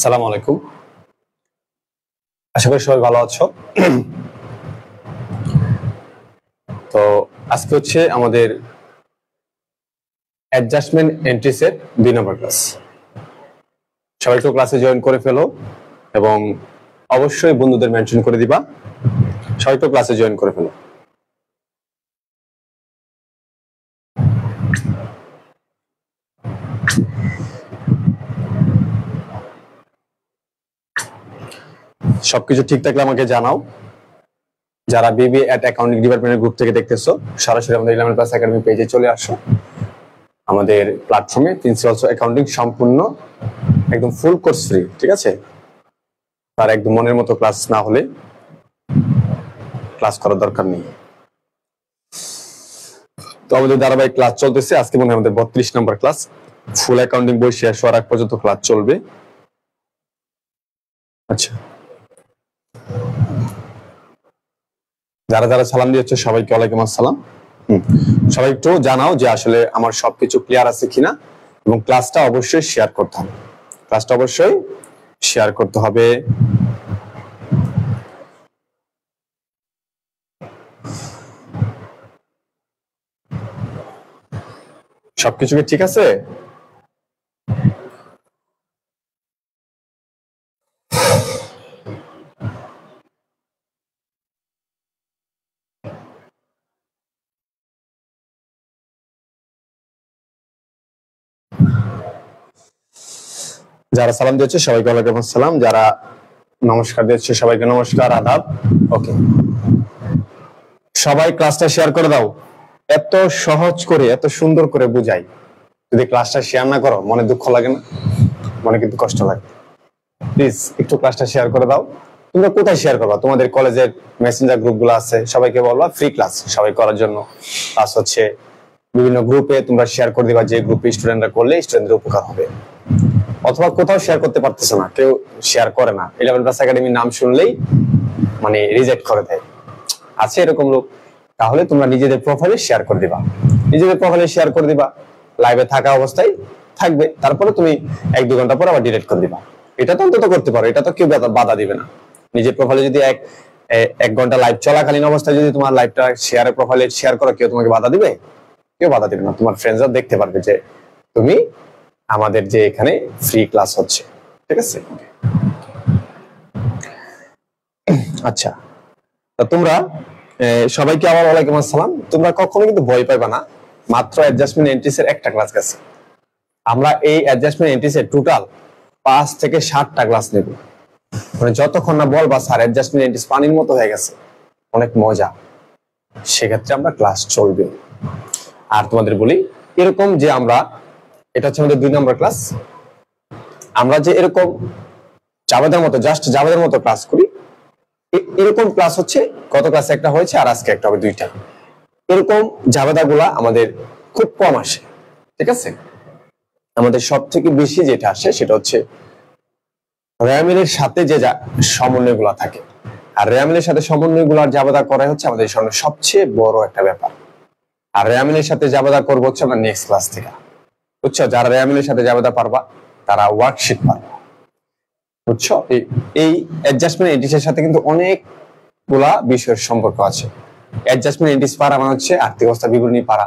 আসসালামু আলাইকুম। আশা করি সবাই ভালো আছো। তো আজকে হচ্ছে আমাদের অ্যাডজাস্টমেন্ট এন্ট্রিস এর 2 নম্বর ক্লাস। সবাই একটু ক্লাসে জয়েন করে ফেলো এবং অবশ্যই বন্ধুদের মেনশন করে দিবা। সবাই একটু ক্লাসে জয়েন করে ফেলো। সবকিছু ঠিক থাকলে আমাকে জানাও। যারা বিবিএ এট অ্যাকাউন্টিং ডিপার্টমেন্টের গ্রুপ থেকে দেখতেছো, সরাসরি আমাদের 11 প্লাস একাডেমি পেজে চলে আসো। আমাদের প্ল্যাটফর্মে প্রিন্সিপালস অ্যাকাউন্টিং সম্পূর্ণ একদম ফুল কোর্স ফ্রি, ঠিক আছে? আর একদম মনের মতো ক্লাস না হলে ক্লাস করার দরকার নেই। তো আমাদের ধারাবাহিক ক্লাস চলতেছে। আজকে মনে হয় আমাদের 32 নম্বর ক্লাস। ফুল অ্যাকাউন্টিং বই শেষ হওয়ার আগ পর্যন্ত ক্লাস চলবে। আচ্ছা, যারা যারা সালাম দিয়েছে সবাইকে ওয়ালাইকুম আসসালাম। সবাই একটু জানাও যে আসলে আমার সবকিছু ক্লিয়ার আছে কিনা, এবং ক্লাসটা অবশ্যই শেয়ার করতে হবে। ক্লাসটা অবশ্যই শেয়ার করতে হবে। সবকিছু কি ঠিক আছে? যারা সালাম দিয়েছে সবাইকে ওয়ালাইকুম আসসালাম। যারা নমস্কার দিয়েছে সবাইকে নমস্কার, আদাব। ওকে, সবাই ক্লাসটা শেয়ার করে দাও। এত সহজ করে এত সুন্দর করে বুঝাই, যদি ক্লাসটা শেয়ার না করো মনে দুঃখ লাগে না? মনে কিন্তু কষ্ট লাগে। প্লিজ একটু ক্লাসটা শেয়ার করে দাও। তোমরা কোথায় শেয়ার করবা? তোমাদের কলেজের মেসেঞ্জার গ্রুপগুলো আছে, সবাইকে বলবা ফ্রি ক্লাস সবাই করার জন্য। ক্লাস হচ্ছে বিভিন্ন গ্রুপে তোমরা শেয়ার করে দিবা, যে গ্রুপে স্টুডেন্টরা করলে স্টুডেন্টদের উপকার হবে। অথবা কোথাও শেয়ার করতে পারতেছে না, কেউ শেয়ার করে না, 11 প্লাস একাডেমির নাম শুনলেই মানে রিজেক্ট করে দেয়, আছে এরকম লোক। তাহলে তোমরা নিজেদের প্রোফাইলে শেয়ার করে দিবা, নিজেদের প্রোফাইলে শেয়ার করে দিবা। লাইভে থাকা অবস্থায় থাকবে, তারপরে তুমি 1-2 ঘন্টা পর আবার ডিলিট করে দিবা। এটা তো অন্তত করতে পারো, এটা তো কেউ বাধা দিবে না। নিজের প্রোফাইলে যদি এক ঘন্টা লাইভ চলাকালীন অবস্থায় যদি তোমার লাইভটা শেয়ারের প্রোফাইলে শেয়ার করো, কেউ তোমাকে বাধা দিবে? কেউ বাধা দিবে না। তোমার ফ্রেন্ডসরা দেখতে পারবে যে তুমি আমাদের যে এখানে ফ্রি ক্লাস হচ্ছে, ঠিক আছে? আচ্ছা, তোমরা সবাইকে আবার ওয়ালাইকুম আসসালাম। তোমরা কখনো কিন্তু ভয় পাইবা না। মাত্র অ্যাডজাস্টমেন্ট এন্ট্রিস এর একটা ক্লাস গেছে। আমরা এই অ্যাডজাস্টমেন্ট এন্ট্রিস এর টোটাল 5 থেকে 7টা ক্লাস নেব। মানে যতক্ষণ না বলবা স্যার অ্যাডজাস্টমেন্ট এন্ট্রিস পানির মতো হয়ে গেছে, অনেক মজা, সেক্ষেত্রে আমরা ক্লাস চলবে। আর তোমাদের বলি এরকম যে আমরা, এটা হচ্ছে আমাদের 2 নম্বর ক্লাস। আমরা যে এরকম জাবেদার মতো জাস্ট জাবেদার মতো ক্লাস করি, এরকম ক্লাস হচ্ছে গত ক্লাসে একটা হয়েছে আর আজকে একটা হবে, 2টা। এরকম জাবেদা গুলা আমাদের খুব কম আসে, ঠিক আছে? আমাদের সব থেকে বেশি যেটা আসে সেটা হচ্ছে রেয়ামিলের সাথে যে সমন্বয় গুলা থাকে। আর রেয়ামিলের সাথে সমন্বয় গুলার জাবেদা করা হচ্ছে আমাদের সামনে সবচেয়ে বড় একটা ব্যাপার। আর রেয়ামিলের সাথে জাবেদা করবো হচ্ছে আমরা নেক্সট ক্লাস থেকে, বুঝছো? যারা রেয়ামিলের সাথে জাবেদা পারবা তারা ওয়ার্কশিট পারবা, বুঝছো? এই অ্যাডজাস্টমেন্ট এন্ট্রিসের সাথে কিন্তু অনেকগুলা বিষয়ের সম্পর্ক আছে। অ্যাডজাস্টমেন্ট এন্ট্রিস পারা মানে হচ্ছে আর্থিক অবস্থা বিবরণী পারা,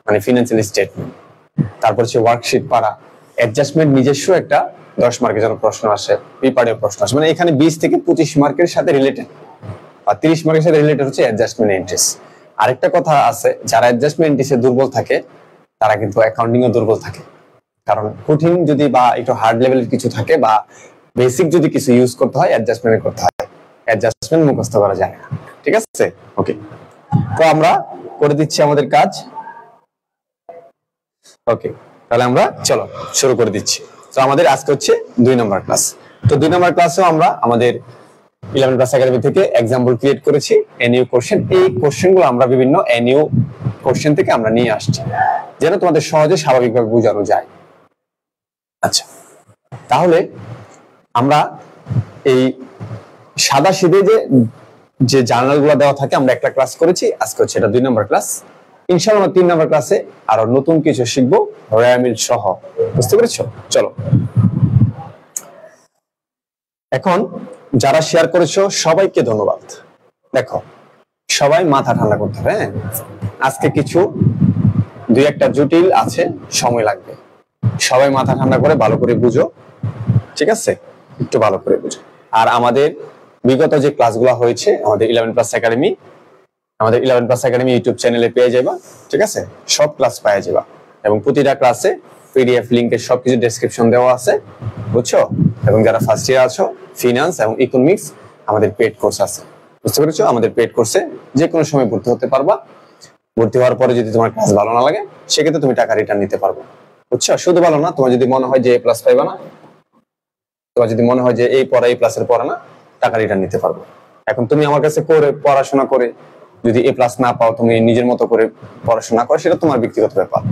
মানে ফিনান্সিয়াল স্টেটমেন্ট। তারপর হচ্ছে ওয়ার্কশিট পারা। অ্যাডজাস্টমেন্ট নিজস্ব একটা 10 মার্কের জন্য প্রশ্ন আসে, পেপারে প্রশ্ন আসে, মানে এখানে 20 থেকে 25 মার্কের সাথে রিলেটেড, আর 30 মার্কের সাথে রিলেটেড হচ্ছে অ্যাডজাস্টমেন্ট এন্ট্রিস। আরেকটা কথা আছে, যারা অ্যাডজাস্টমেন্ট এন্ট্রিসে দুর্বল থাকে তারা কিন্তু অ্যাকাউন্টিং এ দুর্বল থাকে। কারণ কঠিন যদি বা একটু হার্ড লেভেলের কিছু থাকে বা বেসিক যদি কিছু ইউজ করতে হয়, অ্যাডজাস্টমেন্ট করতে হয়। অ্যাডজাস্টমেন্ট মুখস্থ করা যায় না, ঠিক আছে? ওকে, তো আমরা করে দিচ্ছি আমাদের কাজ। ওকে, তাহলে আমরা চলো শুরু করে দিচ্ছি। তো আমাদের আজকে হচ্ছে 2 নম্বর ক্লাস। তো 2 নম্বর ক্লাসেও আমরা আমাদের 11 প্লাস একাডেমি থেকে এক্সাম্পল ক্রিয়েট করেছি, এনইউ কোশ্চেন। এই কোশ্চেনগুলো আমরা বিভিন্ন এনইউ কোশ্চেন থেকে আমরা নিয়ে আসছি, যেন তোমাদের সহজে স্বাভাবিকভাবে বোঝানো যায়। আচ্ছা, তাহলে আমরা এই সাদা সিধে যে জার্নাল গুলো দেওয়া থাকে, আমরা একটা ক্লাস করেছি, আজকে হচ্ছে এটা 2 নম্বর ক্লাস। ইনশাআল্লাহ 3 নম্বর ক্লাসে আরো নতুন কিছু শিখবো রেয়ামিল সহ, বুঝতে পেরেছো? চলো এখন যারা শেয়ার করেছো সবাইকে ধন্যবাদ। দেখো সবাই মাথা ঠান্ডা করতে হবে, হ্যাঁ আজকে কিছু দুই একটা জটিল আছে, সময় লাগবে। সবাই মাথা ঠান্ডা করে ভালো করে বুঝো, ঠিক আছে? একটু ভালো করে বুঝো। আর আমাদের বিগত যে ক্লাসগুলো হয়েছে আমাদের 11+ একাডেমি, আমাদের 11+ একাডেমি ইউটিউব চ্যানেলে পেয়ে যাবা, ঠিক আছে? সব ক্লাস পেয়ে যাবা এবং প্রতিটা ক্লাসে পিডিএফ লিংকের সবকিছু ডেসক্রিপশন দেওয়া আছে, বুঝছো? এবং যারা ফার্স্ট ইয়ার আছো ফিনান্স এবং ইকোনমিক্স আমাদের পেড কোর্স আছে, বুঝতে পেরেছো? আমাদের পেড কোর্সে যে কোনো সময় ভর্তি হতে পারবা। ভর্তি হওয়ার পরে যদি তোমার ক্লাস ভালো না লাগে সেক্ষেত্রে তুমি টাকা রিটার্ন নিতে পারবে, বুঝছো? শুধু ভালো না, তোমার যদি মনে হয় যে A+ পাইবা না, তোমার যদি মনে হয় যে এই পড়া A+ এর পড়া না, টাকা রিটার্ন নিতে পারবো। এখন তুমি আমার কাছে করে পড়াশোনা করে যদি A+ না পাও, তুমি নিজের মতো করে পড়াশোনা করো, সেটা তোমার ব্যক্তিগত ব্যাপার।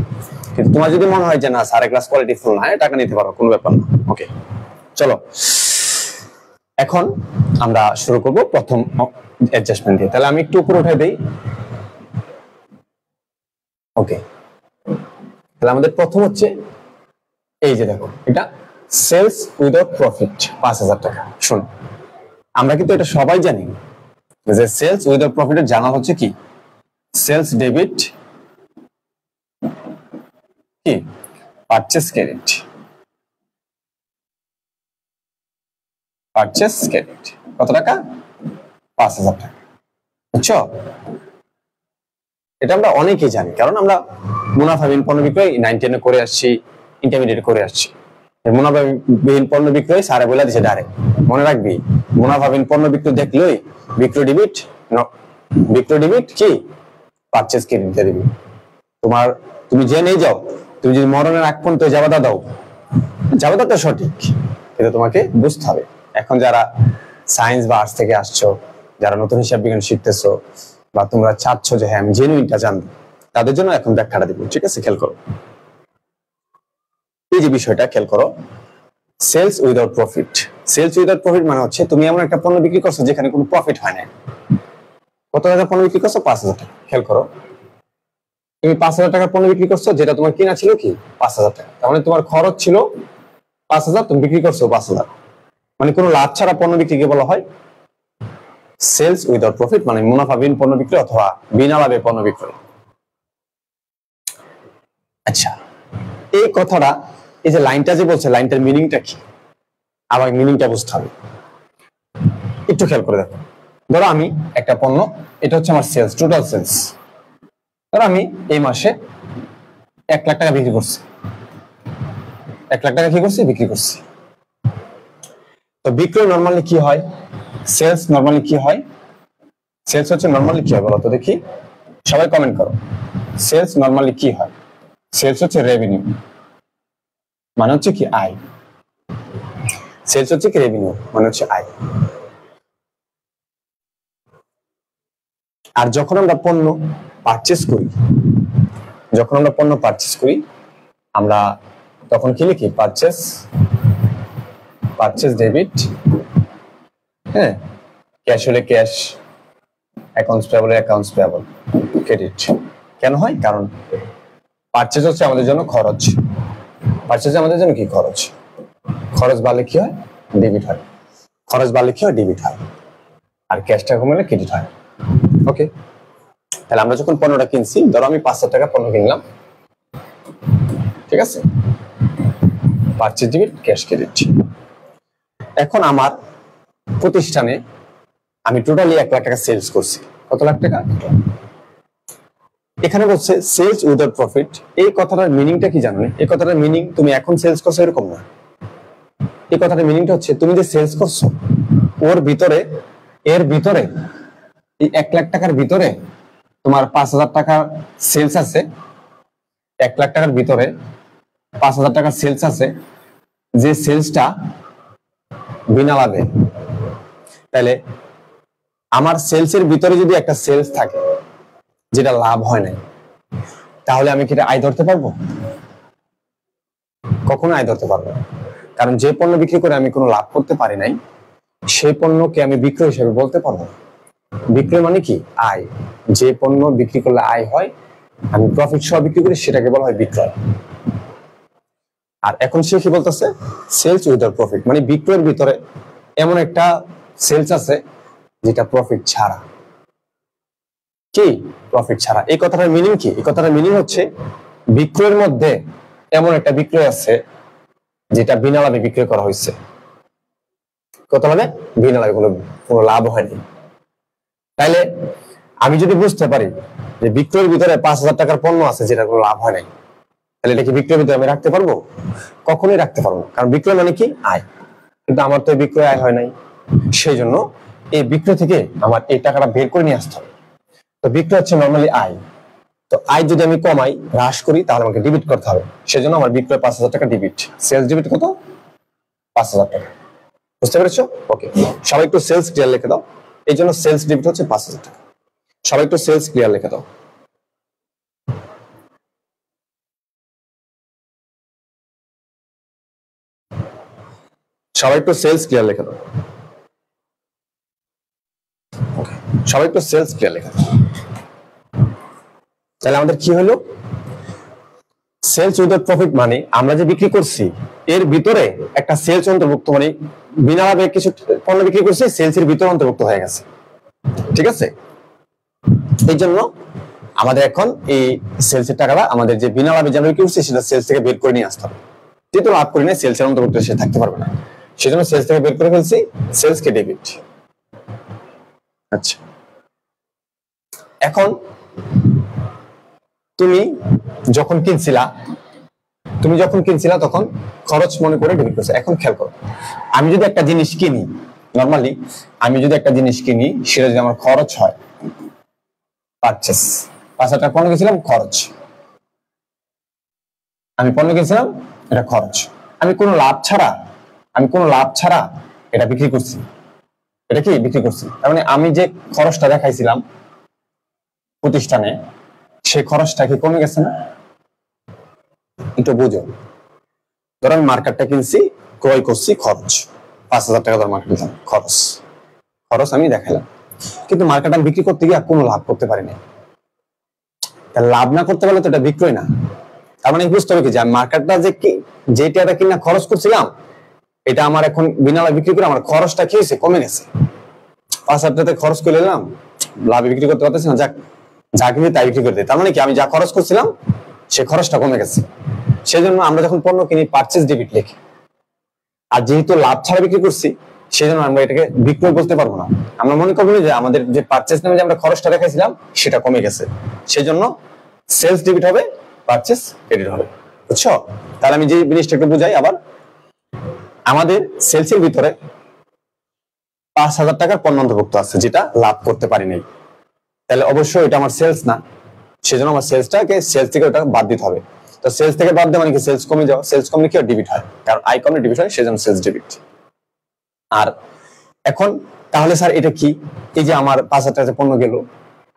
কিন্তু তোমার যদি মনে হয় যে না স্যারের ক্লাস কোয়ালিটি ফুল না, টাকা নিতে পারো, কোনো ব্যাপার না। ওকে চলো এখন আমরা শুরু করব প্রথম অ্যাডজাস্টমেন্ট দিয়ে। তাহলে আমি একটু উপরে উঠাই দেই। ওকে, তাহলে আমাদের প্রথম হচ্ছে এই যে দেখো, এটা সেলস উইদাউট প্রফিট 5,000 টাকা। শোনো, আমরা কিন্তু এটা সবাই জানি যে সেলস উইদাউট প্রফিটের জানা হচ্ছে কি, সেলস ডেবিট কি পারচেস ক্রেডিট। পারচেস ক্রেডিট কত টাকা? 5,000 টাকা, বুঝছো? এটা আমরা অনেকেই জানি, কারণ আমরা মুনাফাবিহীন পণ্য বিক্রয় 9-10 করে আসছি, ইন্টারমিডিয়েট করে আসছি। মুনাফাবিহীন পণ্য বিক্রয় সারে বলে দিছে ডাইরেক্ট, মনে রাখবি মুনাফাবিহীন পণ্য বিক্রয় দেখলেই বিক্রয় ডেবিট কি পারচেস ক্রেডিট দিয়ে দিবি। তুমি জেনেই যাও, তুমি যদি মরণের আগ পর্যন্ত জাবাদা দাও, জাবাদা তো সঠিক, কিন্তু তোমাকে বুঝতে হবে। এখন যারা সায়েন্স বা আর্টস থেকে আসছো, যারা নতুন হিসাব বিজ্ঞান শিখতেছো, বা তোমরা চাচ্ছ যে হ্যাঁ আমি জেনুইনটা জানবো, তাদের জন্য এখন ব্যাখ্যাটা দিব, ঠিক আছে? খেয়াল করো এই যে বিষয়টা, খেয়াল করো। Sales without profit. Sales without profit মানে হচ্ছে তুমি এমন একটা পণ্য বিক্রি করছো যেখানে কোনো প্রফিট হয় না। কত টাকা পণ্য বিক্রি করছো? 5,000 টাকা। খেয়াল করো, তুমি 5,000 টাকার পণ্য বিক্রি করছো, যেটা তোমার কিনা ছিল কি 5,000 টাকা। তার মানে তোমার খরচ ছিল 5,000, তুমি বিক্রি করছো 5,000। মানে কোনো লাভ ছাড়া পণ্য বিক্রিকে বলা হয় সেলস উইদাউট প্রফিট, মানে মুনাফাবিহীন পণ্য বিক্রয় অথবা বিনা লাভে পণ্য বিক্রয়। আচ্ছা, এই কথাটা, এই যে লাইনটা যে বলছে, লাইনটার মিনিংটা কি? আমার মিনিংটা বুঝতে হবে, একটু খেয়াল করে দেখো। ধরো আমি একটা পণ্য, এটা হচ্ছে আমার সেলস, টোটাল সেলস। ধরো আমি এই মাসে 1 লাখ টাকা বিক্রি করছি। 1 লাখ টাকা কি করছি? বিক্রি করছি। তো বিক্রয় নরমালি কি হয়? সেলস নরমালি কি হয়? সেলস হচ্ছে নরমালি কি হয় বলো তো দেখি, সবাই কমেন্ট করো। সেলস নরমালি কি হয়? সেলস হচ্ছে রেভিনিউ, মানে হচ্ছে কি আয়। সেলস হচ্ছে কি রেভিনিউ, মানে হচ্ছে আয়। আর যখন আমরা পণ্য পারচেস করি, আমরা তখন কি লিখি? পারচেস ডেবিট, হ্যাঁ, ক্যাশ হলে cash, accounts payable accounts payable, credit. কেন হয়? কারণ পারচেস হচ্ছে আমাদের জন্য খরচ। পারচেস আমাদের জন্য কি খরচ? খরচ বাড়লে কি হয়? ডেবিট হয়। খরচ বাড়লে কি হয়? ডেবিট হয়। আর ক্যাশটা কমলে ক্রেডিট হয়। ওকে, তাহলে আমরা যখন পণ্যটা কিনছি, ধরো আমি 5,000 টাকা পণ্য কিনলাম, ঠিক আছে? Purchase debit, cash credit. এখন আমার প্রতিষ্ঠানে আমি টোটালি 1 লাখ টাকা সেলস করছি। কত লাখ টাকা? এখানে বলছে সেলস উইদাউট প্রফিট। এই কথাটার মিনিংটা কি জানো? এই কথাটার মিনিং তুমি এখন সেলস করছো এরকম না। এই কথাটার মিনিংটা হচ্ছে তুমি যে সেলস করছো, এর ভিতরে এই 1 লাখ টাকার ভিতরে তোমার 5,000 টাকার সেলস আছে। 1 লাখ টাকার ভিতরে 5,000 টাকার সেলস আছে, যে সেলসটা বিনা লাভে। তাহলে আমার সেলসের ভিতরে যদি একটা সেলস থাকে যেটা লাভ হয় না, তাহলে আমি কি এটা আয় ধরতে পারবো? কখনো আয় ধরতে পারবো না। কারণ যে পণ্য বিক্রি করে আমি কোনো লাভ করতে পারি নাই, সেই পণ্যকে আমি বিক্রয় হিসেবে বলতে পারবো না। বিক্রয় মানে কি? আয়। যে পণ্য বিক্রি করলে আয় হয়, আমি প্রফিট সহ বিক্রি করি, সেটাকে বলা হয় বিক্রয়। আর এখন সে কি বলতেছে? সেলস উইদাউট প্রফিট, মানে বিক্রয়ের ভিতরে এমন একটা সেলস আছে যেটা প্রফিট ছাড়া। কি প্রফিট ছাড়া? এই কথাটার মিনিং কি? এই কথাটার মিনিং হচ্ছে বিক্রয়ের মধ্যে এমন একটা বিক্রয় আছে যেটা বিনা লাভে বিক্রয় করা হয়েছে। কত লাভে? বিনা লাভে, কোনো লাভ হয়নি। তাইলে আমি যদি বুঝতে পারি যে বিক্রয়ের ভিতরে 5,000 টাকার পণ্য আছে যেটা কোনো লাভ হয় নাই, তাহলে এটা কি বিক্রয়ের ভিতরে আমি রাখতে পারবো? কখনোই রাখতে পারবো না, কারণ বিক্রয় মানে কি? আয়। কিন্তু আমার তো বিক্রয় আয় হয় নাই, সেই জন্য এই বিক্রয় থেকে আমার এই টাকাটা বের করে নিয়ে আসতে হবে। তো বিক্রয় হচ্ছে নর্মালি আয়। তো আয় যদি আমি কমাই, হ্রাস করি, তাহলে আমাকে ডেবিট করতে হবে। সেজন্য আমার বিক্রয় 5,000 টাকা ডেবিট। সেলস ডেবিট কত? 5,000 টাকা। বুঝতে পেরেছো? ওকে, সবাই একটু সেলস ক্লিয়ার লিখে দাও। এই জন্য সেলস ডেবিট হচ্ছে 5,000 টাকা। সবাই একটু সেলস ক্লিয়ার লিখে দাও। সবাই একটু সেলস ক্লিয়ার লিখে দাও। সবাই একটু সেলস ক্লিয়ার লিখে দাও। তাহলে আমাদের কি হলো? সেলস উইদাউট প্রফিট মানে আমরা যে বিক্রি করছি এর ভিতরে একটা সেলস অন্তর্ভুক্ত, মানে বিনা লাভে কিছু পণ্য বিক্রি করছি, সেলস এর ভিতরে অন্তর্ভুক্ত হয়ে গেছে। ঠিক আছে? এই জন্য আমাদের এখন এই সেলস এর টাকাটা আমাদের যে বিনা লাভে যে বিক্রি করছি সেটা সেলস থেকে বের করে নিয়ে আসতে হবে। যেহেতু লাভ করি না, সেলস এর অন্তর্ভুক্ত সে থাকতে পারবে না, সেজন্য সেলস থেকে বের করে ফেলছি, সেলস কে ডেবিট। আচ্ছা, এখন তুমি যখন কিনছিলা তখন খরচ মনে করে ডেবিট করছো। এখন খেয়াল করো, আমি যদি একটা জিনিস কিনি, নরমালি আমি যদি একটা জিনিস কিনি, সেটা যদি আমার খরচ হয়, পারচেস 5,000 টাকা পণ্য কিনছিলাম, খরচ, আমি পণ্য কিনছিলাম, এটা খরচ, আমি কোনো লাভ ছাড়া এটা বিক্রি করছি। এটা কি বিক্রি করছি, তার মানে আমি যে খরচটা দেখাইছিলাম প্রতিষ্ঠানে, সেই খরচটা কি কমে গেছে না? একটু বুঝো। ধরো আমি মার্কেটটা কিনছি, ক্রয় করছি, খরচ 5,000 টাকা ধর মার্কেট দিলাম, খরচ আমি দেখালাম, কিন্তু মার্কেট আমি বিক্রি করতে গিয়ে কোনো লাভ করতে পারি না। লাভ না করতে পারলে তো এটা বিক্রয় না। তার মানে বুঝতে হবে কি, যে আমি মার্কেটটা যে টাকাটা কিনা খরচ করছিলাম, এটা আমার এখন বিনা লাভে বিক্রি করে আমার খরচটা কি হয়েছে? কমে গেছে। 5,000 টাকা খরচ করে দিলাম, লাভে বিক্রি করতে পারতেছি না, যা কিনি তাই বিক্রি করে দিই। তার মানে কি, আমি যা খরচ করছিলাম সে খরচটা কমে গেছে। সেজন্য আমরা যখন পণ্য কিনি পারচেজ ডেবিট লিখি। আর যেহেতু লাভ ছাড়া বিক্রি করছি, সেজন্য আমরা এটাকে বিক্রয় বলতে পারবো না। আমরা মনে করবো যে আমাদের যে পারচেজ নামে যে আমরা খরচটা দেখাইছিলাম সেটা কমে গেছে, সেজন্য সেলস ডেবিট হবে, পারচেজ ক্রেডিট হবে। বুঝছো? তাহলে আমি যে জিনিসটা একটু বুঝাই আবার, আমাদের সেলস এর ভিতরে 5,000 টাকার পণ্য অন্তর্ভুক্ত আছে যেটা লাভ করতে পারি নাই, তাহলে অবশ্যই এটা আমার সেলস না, সেজন্য আমার সেলস থেকে ওটা বাদ দিতে হবে। তো সেলস থেকে বাদ দেওয়া মানে কি, সেলস কমে যাওয়া, সেলস কমলে কি হয়? ডেবিট হয়, কারণ আয় কমলে ডেবিট হয়, সেজন্য সেলস ডেবিট। আর এখন তাহলে স্যার এটা কি? এই যে আমার 5,000 টাকা পণ্য গেল,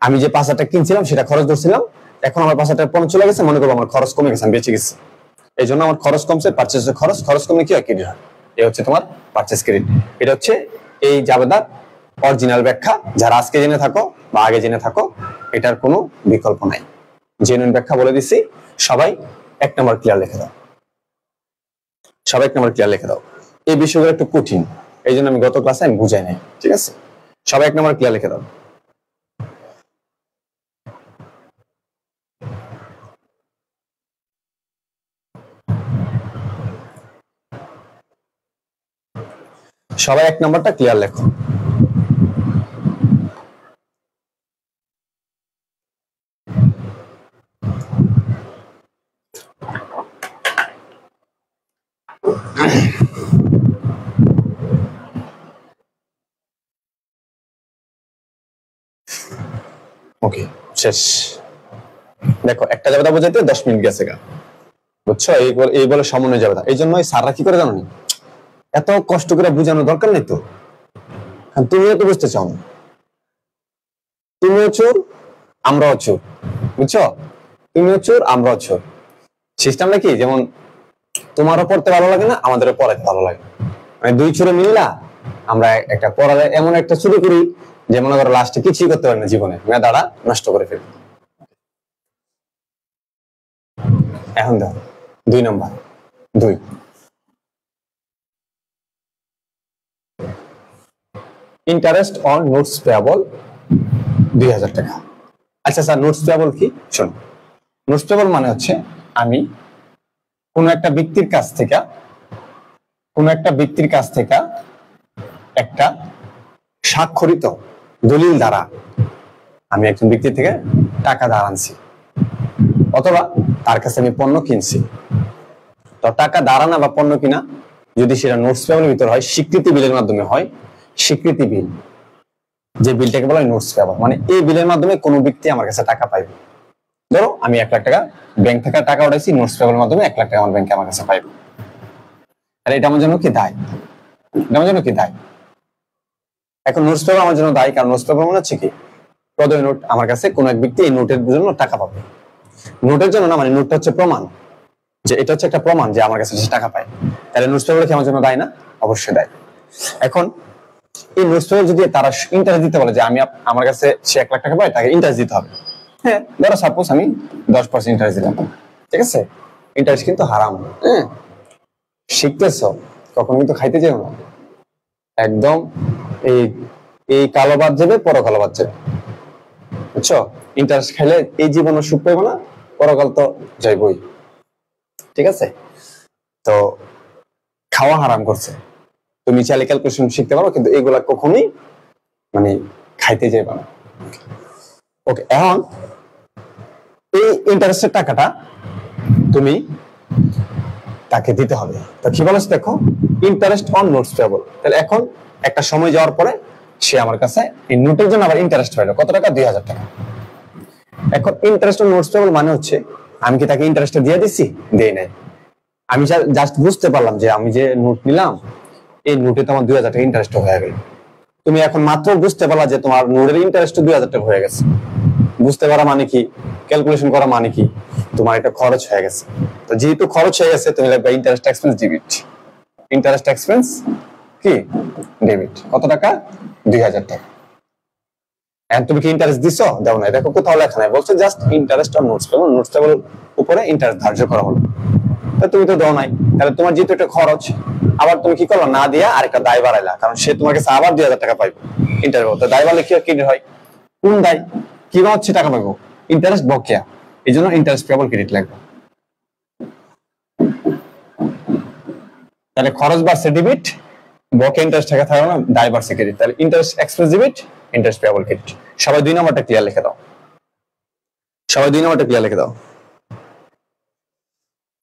আমি যে 5,000 টাকা কিনছিলাম সেটা খরচ ধরছিলাম, এখন আমার 5,000 টাকা পণ্য চলে গেছে, মনে করবো আমার খরচ কমে গেছে, আমি বেঁচে গেছি, এই জন্য আমার খরচ কমছে, পারচেজের খরচ কমলে কি হয়? ক্রেডিট হয়। এই হচ্ছে তোমার পারচেজ ক্রেডিট। এটা হচ্ছে এই জাবেদার অরিজিনাল ব্যাখ্যা। যারা আজকে জেনে থাকো বা আগে জেনে থাকো, এটার কোনো বিকল্প নাই। জেনুইন ব্যাখ্যা বলে দিছি। সবাই 1 নম্বর ক্লিয়ার লিখে দাও। সবাই 1 নম্বর ক্লিয়ার লিখে দাও। এই বিষয়গুলো একটু কঠিন, এই জন্য আমি গত ক্লাসে আমি বুঝাই নাই। ঠিক আছে, সবাই 1 নম্বর ক্লিয়ার লিখে দাও। সবাই 1 নম্বরটা ক্লিয়ার লেখো। ওকে, শেষ। দেখো, একটা জাবেদা বোঝাইতে 10 মিনিট গেছে গা। বুঝছো? এই বলে সমন্বয় জাবেদা। এই জন্য স্যাররা কি করে জানো নি, এত কষ্ট করে বোঝানোর দরকার নেই তো। তুমিও তো বুঝতে চাও না, তুমিও চোর আমরাও চোর। বুঝছো? তুমিও চোর আমরাও চোর। সিস্টেমটা কি, যেমন তোমারও পড়তে ভালো লাগে না, আমাদেরও পড়াতে ভালো লাগে, মানে দুই চোরে মিললা আমরা একটা পড়ালে এমন একটা শুরু করি যে মনে করো লাস্টে কিছুই করতে পারি না, জীবনে মেধাটা নষ্ট করে ফেলি। এখন দেখো 2 নম্বর, 2 ইন্টারেস্ট অন নোটস পেয়াবল 2000 টাকা। আচ্ছা স্যার, নোটস পেয়াবল কি? শোন, নোটস পেয়াবল মানে হচ্ছে আমি কোন একটা ব্যক্তির কাছ থেকে একটা স্বাক্ষরিত দলিল দ্বারা আমি একজন ব্যক্তির থেকে টাকা ধার আনছি, অথবা তার কাছে আমি পণ্য কিনছি। তো টাকা ধার আনা বা পণ্য কিনা যদি সেটা নোটস পেয়াবলের ভিতর হয়, স্বীকৃতি বিলের মাধ্যমে হয়, স্বীকৃতি বিল, যে বিলটাকে বলা হয় নোটস পেয়াবল, মানে এই বিলের মাধ্যমে কোনো ব্যক্তি আমার কাছে টাকা পাইবে। ধরো আমি 1 লাখ টাকা ব্যাংক থেকে টাকা উঠাইছি, নোটস পেয়াবলের মাধ্যমে 1 লাখ টাকা আমার ব্যাংকে আমার কাছে পাইবে। আর এটা আমার জন্য কি দায়? এটা আমার জন্য কি দায়? এখন নোটস পেপার আমার জন্য দায়ী, কারণ নোটস পেপার মনে হচ্ছে কি প্রদয় নোট, আমার কাছে কোন এক ব্যক্তি এই নোটের জন্য টাকা পাবে। নোটের জন্য না, মানে নোটটা হচ্ছে প্রমাণ, যে এটা হচ্ছে একটা প্রমাণ যে আমার কাছে সে টাকা পায়। তাহলে নোটস পেপার কি আমার জন্য দায় না? অবশ্যই দায়। এখন এই নোটস পেপার যদি তারা ইন্টারেস্ট দিতে বলে যে আমি আমার কাছে সে 1 লাখ টাকা পায়, তাকে ইন্টারেস্ট দিতে হবে। হ্যাঁ, ধরো সাপোজ আমি 10% ইন্টারেস্ট দিলাম, ঠিক আছে? ইন্টারেস্ট কিন্তু হারাম। হ্যাঁ, শিখতেছো, কখন কিন্তু খাইতে যাও না। একদম এই কালো বাদ যাবে, পরকালো বাদ যাবে, বুঝছো? ইন্টারেস্ট খাইলে এই জীবনে সুখ পাইবো না, পরকাল তো যাইবই, ঠিক আছে? তো খাওয়া হারাম করছে। তুমি চাইলে ক্যালকুলেশন শিখতে পারো, কিন্তু এগুলা কখনোই মানে খাইতে যাইবা না। ওকে, এখন এই ইন্টারেস্টের টাকাটা তুমি তাকে দিতে হবে। তো কি বলেছে দেখো, ইন্টারেস্ট অন নোটস পেয়াবল। তাহলে এখন একটা সময় যাওয়ার পরে সে আমার কাছে এই নোটের জন্য আবার ইন্টারেস্ট পাইলো কত টাকা? 2000 টাকা। এখন ইন্টারেস্ট অন নোটস পেয়াবল মানে হচ্ছে আমি কি তাকে ইন্টারেস্ট দিয়ে দিছি? দেই নাই। আমি জাস্ট বুঝতে পারলাম যে আমি যে নোট নিলাম, এই নোটে তো আমার 2000 টাকা ইন্টারেস্ট হয়ে গেল। তুমি এখন মাত্র বুঝতে পারলা যে তোমার নোটের ইন্টারেস্ট 2000 টাকা হয়ে গেছে। বুঝতে পারা মানে কি, ক্যালকুলেশন করা মানে কি, তোমার এটা খরচ হয়ে গেছে। তো যেহেতু খরচ হয়ে গেছে, তুমি লিখবে interest expense debit. Interest expense কি? ডেবিট। কত টাকা? 2000 টাকা। এন্ড তুমি কি ইন্টারেস্ট দিছো? দাও না। দেখো কোথাও লেখা নাই, বলছে just interest on notes payable. Notes payable উপরে ইন্টারেস্ট ধার্য করা হলো। তো তুমি তো দাও নাই, তাহলে তোমার যেহেতু এটা খরচ, আবার তুমি কি করলো? না দিয়া আরেকটা দায় বাড়াইলা, কারণ সে তোমার কাছে আবার 2000 টাকা পাইবে ইন্টারেস্ট। তো দায় বাড়লে কি হয়? কোন দায়? কি হচ্ছে? টাকা পাইবো, ইন্টারেস্ট বকেয়া, এই জন্য ইন্টারেস্ট পেবল ক্রেডিট লাগবে। তাহলে খরচ বাড়ছে ডেবিট, বকেয়া ইন্টারেস্ট টাকা থাকবে না, দায় বাড়ছে ক্রেডিট। তাহলে interest expense debit, interest payable credit. সবাই 2 নম্বরটা ক্লিয়ার লিখে দাও। সবাই 2 নম্বরটা ক্লিয়ার লিখে দাও,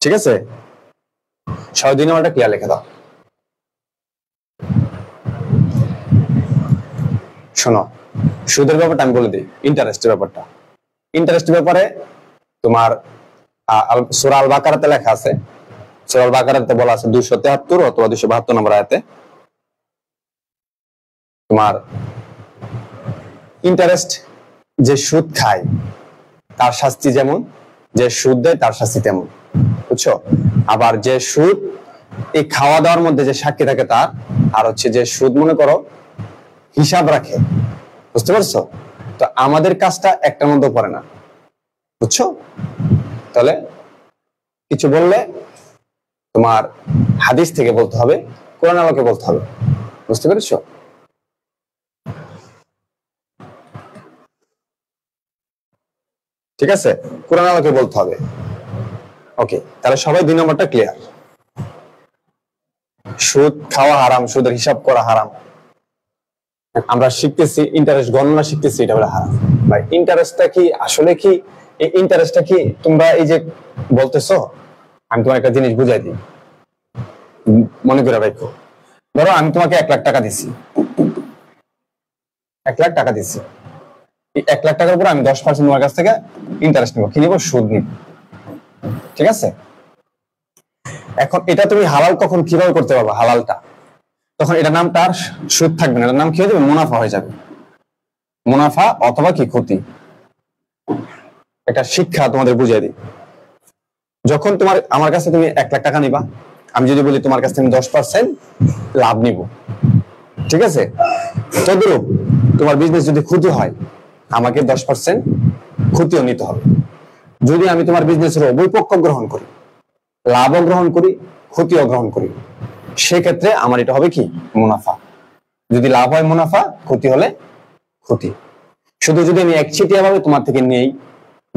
ঠিক আছে? সবাই 2 নম্বরটা ক্লিয়ার লিখে দাও। শোনো, সুদের ব্যাপারটা আমি বলে দিই, ইন্টারেস্টের ব্যাপারটা। ইন্টারেস্টের ব্যাপারে তোমার সূরা আল বাকারাতে লেখা আছে। সূরা আল বাকারাতে বলা আছে 273 অথবা 272 নম্বর আয়াতে, তোমার ইন্টারেস্ট যে সুদ খায় তার শাস্তি যেমন, যে সুদ দেয় তার শাস্তি তেমন, বুঝছো? আবার যে সুদ এই খাওয়া দাওয়ার মধ্যে যে সাক্ষী থাকে তার, আর হচ্ছে যে সুদ মনে করো হিসাব রাখে, বুঝতে পারছো? তো আমাদের কাজটা একটার মধ্যে পড়ে না, বুঝছো? তাহলে কিছু বললে তোমার হাদিস থেকে বলতে হবে, কোরআন আলোকে বলতে হবে, বুঝতে পেরেছো? ঠিক আছে, কোরআন আলোকে বলতে হবে। ওকে, তাহলে সবাই 2 নম্বরটা ক্লিয়ার। সুদ খাওয়া হারাম, সুদের হিসাব করা হারাম। আমরা শিখতেছি ইন্টারেস্ট গণনা শিখতেছি, এটা হলো হারাম। ভাই ইন্টারেস্টটা কি আসলে কি? এই ইন্টারেস্টটা কি তোমরা এই যে বলতেছো, আমি তোমার একটা জিনিস বুঝাই দিই, মনে করে রাখো। ধরো আমি তোমাকে 1 লাখ টাকা দিছি, 1 লাখ টাকা দিছি। এই 1 লাখ টাকার উপর আমি 10% তোমার কাছ থেকে ইন্টারেস্ট নিব, কি নিব? সুদ নিব, ঠিক আছে? এখন এটা তুমি হালাল কখন কিভাবে করতে পারবে? হালালটা তখন এটা নামটা আর সুদ থাকবে না, এটার নাম কি হয়ে যাবে? মুনাফা হয়ে যাবে। মুনাফা অথবা কি ক্ষতি, এটা শিক্ষা তোমাদের বুঝিয়ে দিই। যখন তোমার আমার কাছে তুমি 1 লাখ টাকা নিবা, আমি যদি বলি তোমার কাছে আমি 10% লাভ নিব, ঠিক আছে? তদ্রূপ তোমার বিজনেস যদি ক্ষতি হয়, আমাকে 10% ক্ষতিও নিতে হবে। যদি আমি তোমার বিজনেসের উভয় পক্ষ গ্রহণ করি, লাভও গ্রহণ করি, ক্ষতিও গ্রহণ করি, সেক্ষেত্রে আমার এটা হবে কি? মুনাফা। যদি লাভ হয় মুনাফা, ক্ষতি হলে ক্ষতি। শুধু যদি আমি একচেটিয়া ভাবে তোমার থেকে নেই,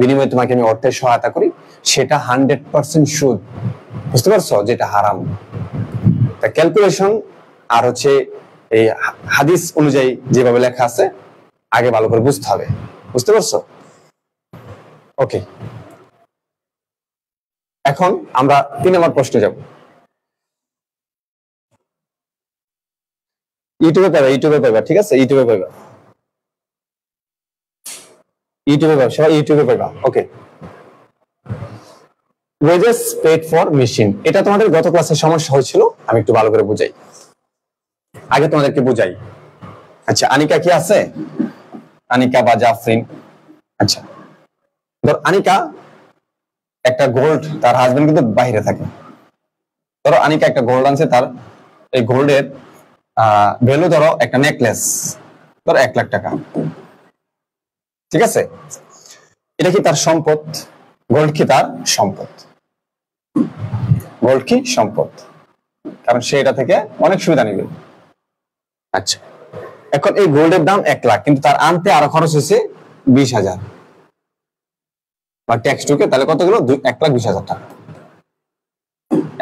বিনিময়ে তোমাকে আমি অর্থের সহায়তা করি, সেটা 100% সুদ। বুঝতে পারছো? যেটা হারাম। তা ক্যালকুলেশন আর হচ্ছে এই হাদিস অনুযায়ী যেভাবে লেখা আছে আগে ভালো করে বুঝতে হবে। বুঝতে পারছো? ওকে, এখন আমরা 3 নম্বর প্রশ্নে যাব। ইউটিউবে পাইবা, ঠিক আছে? ইউটিউবে পাইবা, সবাই ইউটিউবে পাইবা। ওকে, ওয়েজেস পেড ফর মেশিন, এটা তোমাদের গত ক্লাসে সমস্যা হয়েছিল, আমি একটু ভালো করে বুঝাই। আগে তোমাদেরকে বুঝাই। আচ্ছা, আনিকা কি আছে? আনিকা বা জাফরিন? আচ্ছা, ধর আনিকা একটা গোল্ড, তার হাজবেন্ড কিন্তু বাইরে থাকে। ধরো আনিকা একটা গোল্ড আনছে, তার এই গোল্ডের ভ্যালু ধরো একটা নেকলেস ধরো 1 লাখ টাকা, ঠিক আছে? এটা কি তার সম্পদ? গোল্ড কি তার সম্পদ? গোল্ড কি সম্পদ, কারণ সে এটা থেকে অনেক সুবিধা নিবে। আচ্ছা, এখন এই গোল্ডের দাম 1 লাখ, কিন্তু তার আনতে আরো খরচ হয়েছে 20,000 বা ট্যাক্স ঢুকে, তাহলে কত গেল? 1,20,000 টাকা।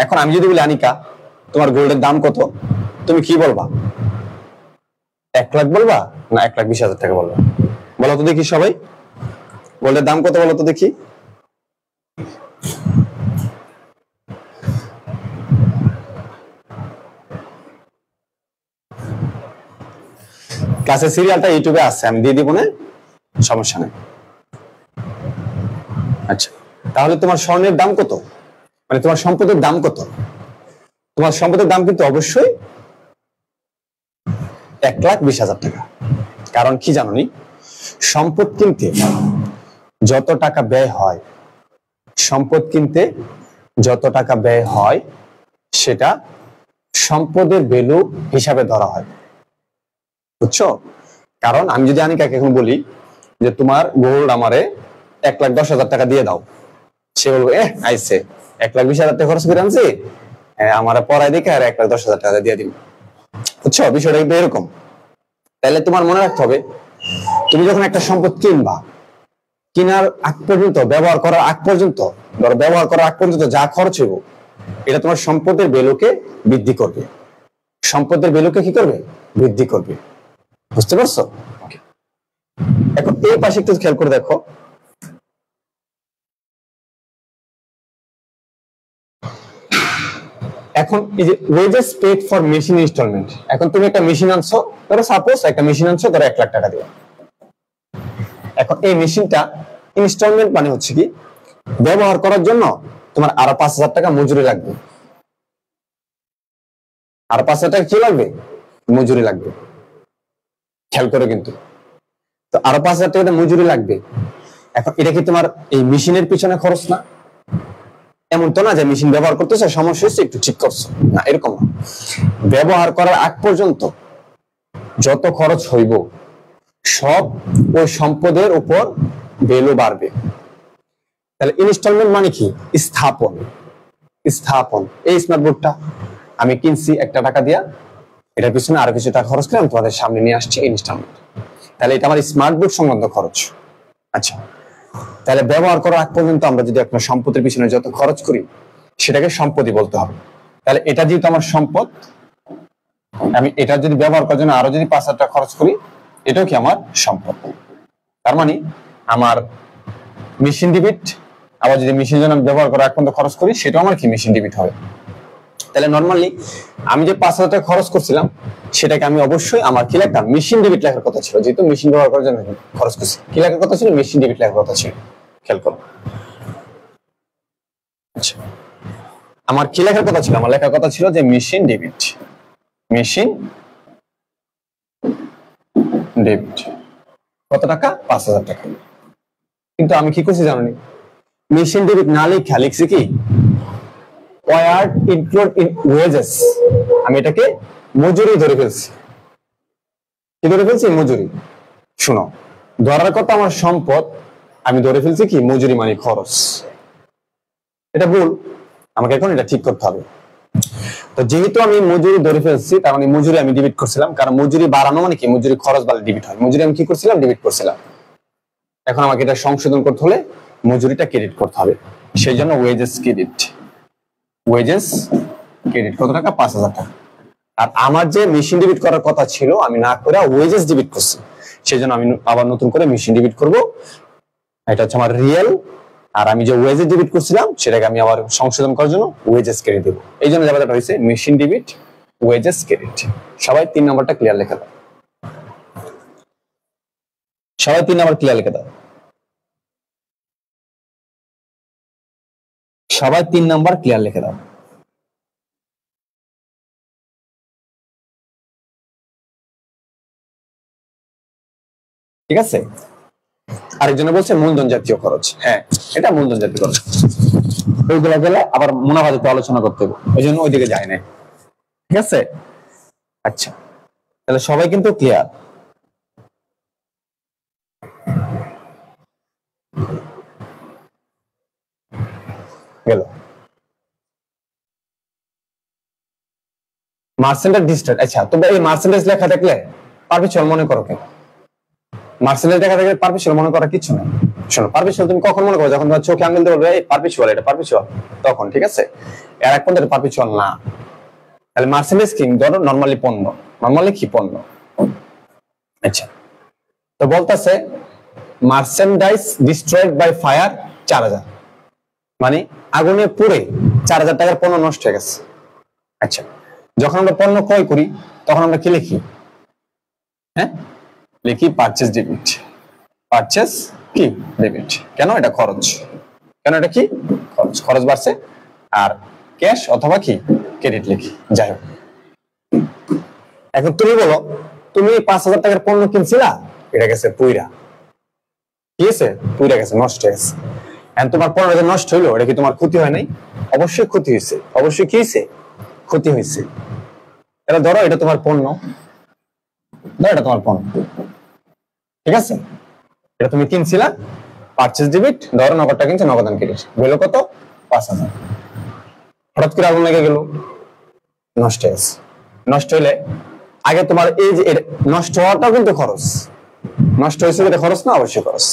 এখন আমি যদি বলি আনিকা তোমার গোল্ডের দাম কত, তুমি কি বলবা? 1 লাখ বলবা না 1,20,000 টাকা বলবা? বলো তো দেখি সবাই, গোল্ডের দাম কত বলো তো দেখি। ক্লাসের সিরিয়ালটা ইউটিউবে আছে, আমি দিয়ে দিব না, সমস্যা নেই। আচ্ছা, তাহলে তোমার স্বর্ণের দাম কত, মানে তোমার সম্পদের দাম কত? তোমার সম্পদের দাম কিন্তু অবশ্যই 1,20,000 টাকা। কারণ কি জানোনি, সম্পদ কিনতে যত টাকা ব্যয় হয়, সম্পদ কিনতে যত টাকা ব্যয় হয় সেটা সম্পদের ভ্যালু হিসাবে ধরা হয়। বুঝছো? কারণ আমি যদি আনিকাকে এখন বলি যে তোমার গোল্ড আমারে 1,10,000 টাকা দিয়ে দাও, সে বলবে আইসে 1,20,000 টাকা খরচ করে আনছি, আমার পড়ায় দেখে আর 1,10,000 টাকা দিয়ে দিন। বুঝছো বিষয়টা কিন্তু এরকম। তাহলে তোমার মনে রাখতে হবে, তুমি যখন একটা সম্পদ কিনবা, কেনার আগ পর্যন্ত, ব্যবহার করার আগ পর্যন্ত, ধরো ব্যবহার করার আগ পর্যন্ত যা খরচ হইব, এটা তোমার সম্পদের ভ্যালুকে বৃদ্ধি করবে। সম্পদের ভ্যালুকে কি করবে? বৃদ্ধি করবে। বুঝতে পারছো? এখন এই পাশে একটু খেয়াল করে দেখো, এখন এই যে wages paid for machine installment, এখন তুমি একটা মেশিন আনছো, ধরো সাপোজ একটা মেশিন আনছো, ধরো 1 লাখ টাকা দিয়ে। এখন এই মেশিনটা ইনস্টলমেন্ট মানে হচ্ছে কি, ব্যবহার করার জন্য তোমার আরো 5,000 টাকা মজুরি লাগবে। আরো 5,000 টাকা কি লাগবে? মজুরি লাগবে। খেয়াল করে কিন্তু, তো আরো 5,000 টাকা মজুরি লাগবে। এখন এটা কি তোমার এই মেশিনের পিছনে খরচ না? এমন তো না যে মেশিন ব্যবহার করতেছে, সমস্যা হচ্ছে একটু ঠিক করছো, না এরকম না। ব্যবহার করার আগ পর্যন্ত যত খরচ হইব সব ওই সম্পদের উপর ভ্যালু বাড়বে। তাহলে ইনস্টলমেন্ট মানে কি? স্থাপন। স্থাপন। এই স্মার্ট বোর্ডটা আমি কিনছি 1 টাকা দিয়া, এটার পিছনে আরো কিছু টাকা খরচ করে আমি তোমাদের সামনে নিয়ে আসছি ইনস্টলমেন্ট। তাহলে এটা আমার স্মার্ট বোর্ড সংক্রান্ত খরচ। আচ্ছা, তাহলে ব্যবহার করার আগ পর্যন্ত আমরা যদি একটা সম্পদের পিছনে যত খরচ করি সেটাকে সম্পত্তি বলতে হবে। তাহলে এটা যেহেতু আমার সম্পদ, আমি এটা যদি ব্যবহার করার জন্য আরো যদি 5,000 টাকা খরচ করি, এটাও কি আমার সম্পদ। তার মানে আমার মেশিন ডেবিট, আবার যদি মেশিনের জন্য ব্যবহার করার আগ পর্যন্ত খরচ করি, সেটাও আমার কি মেশিন ডেবিট হবে। তাহলে নর্মালি আমি যে 5,000 টাকা খরচ করছিলাম, সেটাকে আমি অবশ্যই আমার কি লেখা, মেশিন ডেবিট লেখার কথা ছিল, যেহেতু মেশিন ব্যবহার করার জন্য খরচ করছি। কি লেখার কথা ছিল? মেশিন ডেবিট লেখার কথা ছিল। খেয়াল করো। আচ্ছা, আমার কি লেখার কথা ছিল? আমার লেখার কথা ছিল যে মেশিন ডেবিট। মেশিন ডেবিট কত টাকা? 5,000 টাকা। কিন্তু আমি কি করছি জানি, মেশিন ডেবিট না লেখা লিখছি কি ওয়ার্ড ইনক্লুড ইন ওয়েজেস। আমি এটাকে মজুরি ধরে ফেলছি। কি ধরে ফেলছি? মজুরি। শুনো, ধরার কথা আমার সম্পদ, আমি ধরে ফেলছি কি মজুরি মানে খরচ। এটা ভুল, আমাকে এখন এটা ঠিক করতে হবে। তো যেহেতু আমি মজুরি ধরে ফেলছি, তার মানে মজুরি আমি ডেবিট করছিলাম, কারণ মজুরি বাড়ানো মানে কি, মজুরি খরচ বাড়লে ডেবিট হয়, মজুরি আমি কি করছিলাম, ডেবিট করছিলাম। এখন আমাকে এটা সংশোধন করতে হলে মজুরিটা ক্রেডিট করতে হবে, সেই জন্য ওয়েজেস ক্রেডিট, ওয়েজেস ক্রেডিট কত টাকা, 5,000 টাকা। আর আমার যে মেশিন ডেবিট করার কথা ছিল আমি না করে ওয়েজেস ডেবিট করছি, সেই জন্য আমি আবার নতুন করে মেশিন ডেবিট করব। এটা হচ্ছে আমার রিয়েল, আর আমি যে ওয়েজেস ডেবিট করছিলাম সেটাকে আমি আবার সংশোধন করার জন্য ওয়েজেস ক্রেডিট দেব। এই জন্য জায়গাটা হয়েছে মেশিন ডেবিট, ওয়েজেস ক্রেডিট। সবাই 3 নম্বরটা ক্লিয়ার লেখা দাও, সবাই 3 নম্বর ক্লিয়ার লিখে দাও, সবাই 3 নম্বর ক্লিয়ার লিখে দাও। ঠিক আছে, আরেকজনে বলছে মূলধন জাতীয় খরচ। হ্যাঁ, এটা মূলধন জাতীয় খরচ, ওইগুলো গেলে আবার মুনাফা জাতীয় আলোচনা করতে হবে, ওই জন্য ওইদিকে যায় না। ঠিক আছে, আচ্ছা তাহলে সবাই কিন্তু ক্লিয়ার। গেল মার্সেন্টেজ ডিস্টেন্স। আচ্ছা, তবে এই মার্সেন্টেজ লেখা থাকলে পারপিচুয়াল মনে করো কেন? মার্সেন্টেজ লেখা থাকলে পারপিচুয়াল মনে করা কিছু না। শোনো, পারপিচুয়াল তুমি কখন মনে করো, যখন তোমার চোখে আঙুল দিয়ে বলবে এই পারপিচুয়াল, এটা পারপিচুয়াল, তখন। ঠিক আছে, এর এক পর্যন্ত পারপিচুয়াল না। তাহলে মার্সেন্টেজ কি, ধরো নরমালি পণ্য, নরমালি কি পণ্য। আচ্ছা, তো বলতেছে মার্চেন্ডাইজ ডিস্ট্রয়েড বাই ফায়ার 4,000, মানে আগুনে পুড়ে 4,000 টাকার পণ্য নষ্ট হয়ে গেছে। আচ্ছা, যখন আমরা পণ্য ক্রয় করি তখন আমরা কি লিখি? হ্যাঁ, লিখি পারচেজ ডেবিট, পারচেজ কি ডেবিট। কেন? এটা খরচ, কেন এটা কি খরচ, খরচ বাড়ছে। আর ক্যাশ অথবা কি ক্রেডিট লিখি, যাই হোক। এখন তুমি বলো, তুমি 5,000 টাকার পণ্য কিনছিলা, এটা গেছে পুইরা, কি আছে পুইরা গেছে, নষ্ট হয়ে গেছে। এখন তোমার পণ্য যে নষ্ট হইলো, এটা কি তোমার ক্ষতি হয় নাই? অবশ্যই ক্ষতি হয়েছে, অবশ্যই কি হয়েছে, ক্ষতি হয়েছে। এটা ধরো এটা তোমার পণ্য, ধরো এটা তোমার পণ্য, ঠিক আছে, এটা তুমি কিনছিলা, পারচেজ ডেবিট, ধরো নগদটা কিনছে, নগদান ক্রেডিট, গেল কত, 5,000। হঠাৎ করে আগুন লেগে গেল, নষ্ট হয়ে গেছে। নষ্ট হইলে আগে তোমার এই যে নষ্ট হওয়াটাও কিন্তু খরচ, নষ্ট হয়েছে এটা খরচ না, অবশ্যই খরচ।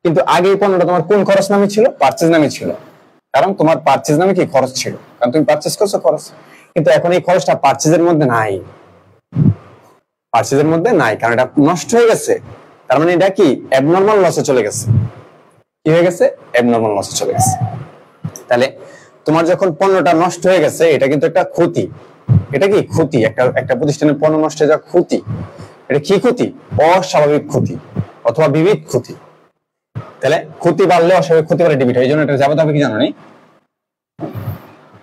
কিন্তু আগে এই পণ্যটা তোমার কোন খরচ নামে ছিল? পারচেজ নামে ছিল, কারণ তোমার পারচেজ নামে কি খরচ ছিল, কারণ তুমি পারচেজ করছো, খরচ। কিন্তু এখন এই খরচটা পারচেজের মধ্যে নাই, পারচেজের মধ্যে নাই, কারণ এটা নষ্ট হয়ে গেছে। তার মানে এটা কি অ্যাবনরমাল লসে চলে গেছে, কি হয়ে গেছে, অ্যাবনরমাল লসে চলে গেছে। তাহলে তোমার যখন পণ্যটা নষ্ট হয়ে গেছে, এটা কিন্তু একটা ক্ষতি, এটা কি ক্ষতি, একটা প্রতিষ্ঠানের পণ্য নষ্ট হয়ে যাওয়া ক্ষতি। এটা কি ক্ষতি? অস্বাভাবিক ক্ষতি অথবা বিবিধ ক্ষতি। তাহলে ক্ষতি বাড়লে অস্বাভাবিক ক্ষতি বাড়লে ডেবিট হয়, এই জন্য এটা যাবো, তবে কি জানো নি,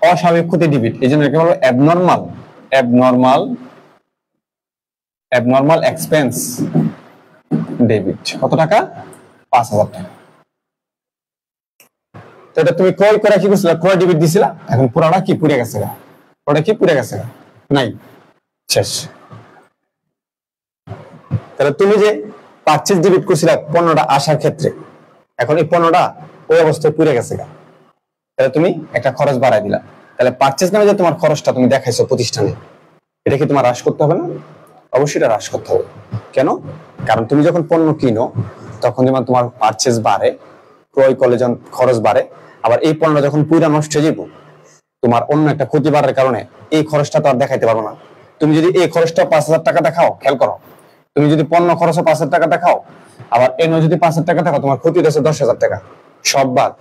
অস্বাভাবিক ক্ষতি ডেবিট, এই জন্য একে বলো abnormal, abnormal, abnormal expense debit. কত টাকা? 5,000 টাকা। তো এটা তুমি ক্রয় করে কি করছিলা, ক্রয় ডেবিট দিছিলা, এখন পুরাটা কি পুড়ে গেছে, পুরোটা কি পুড়ে গেছে, নাই, শেষ। তাহলে তুমি যে পারচেজ ডেবিট করছিলা পণ্যটা আসার ক্ষেত্রে, এখন এই পণ্যটা ওই অবস্থায় পুড়ে গেছে, তাহলে তুমি একটা খরচ বাড়াই দিলা। তাহলে পারচেজ নামে যে তোমার খরচটা তুমি দেখাইছো প্রতিষ্ঠানে, এটা কি তোমার হ্রাস করতে হবে না? অবশ্যই এটা হ্রাস করতে হবে। কেন? কারণ তুমি যখন পণ্য কিনো তখন যেমন তোমার পারচেজ বাড়ে, ক্রয় করলে যখন খরচ বাড়ে, আবার এই পণ্য যখন পুরা নষ্ট হয়ে যাবো, তোমার অন্য একটা ক্ষতি বাড়ার কারণে এই খরচটা তো আর দেখাইতে পারবো না। তুমি যদি এই খরচটা 5,000 টাকা দেখাও, খেয়াল করো, তুমি যদি পণ্য খরচও 5,000 টাকা দেখাও, আবার এনে যদি 5,000 টাকা দেখাও, তোমার ক্ষতি হচ্ছে 10,000 টাকা। সব বাদ,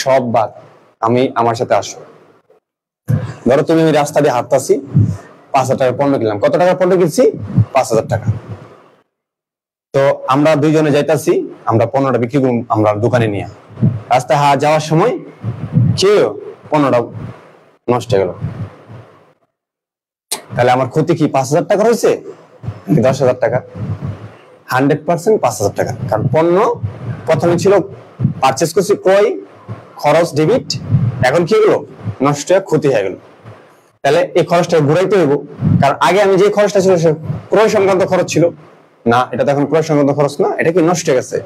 সব বাদ। আমি আমার সাথে আসো, ধরো তুমি ওই রাস্তা দিয়ে হাঁটতাছি, 5,000 টাকার পণ্য কিনলাম। কত টাকার পণ্য কিনছি? 5,000 টাকা। তো আমরা দুইজনে যাইতাছি, আমরা পণ্যটা বিক্রি করব আমরা দোকানে নিয়ে, রাস্তায় যাওয়ার সময় কি পণ্যটা নষ্ট হয়ে গেল, তাহলে আমার ক্ষতি কি 5,000 টাকা হয়েছে, 10,000 টাকা? 100% 5,000 টাকা। কারণ পণ্য প্রথমে ছিল পারচেজ করছি, ক্রয় খরচ ডেবিট, এখন কি হলো, নষ্ট হয়ে ক্ষতি হয়ে গেল। তাহলে এই খরচটা ঘুরাইতে হইব, কারণ আগে আমি যে খরচটা ছিল সে ক্রয় সংক্রান্ত খরচ ছিল না, এটা তো এখন ক্রয় সংক্রান্ত খরচ না, এটা কি নষ্ট হয়ে গেছে,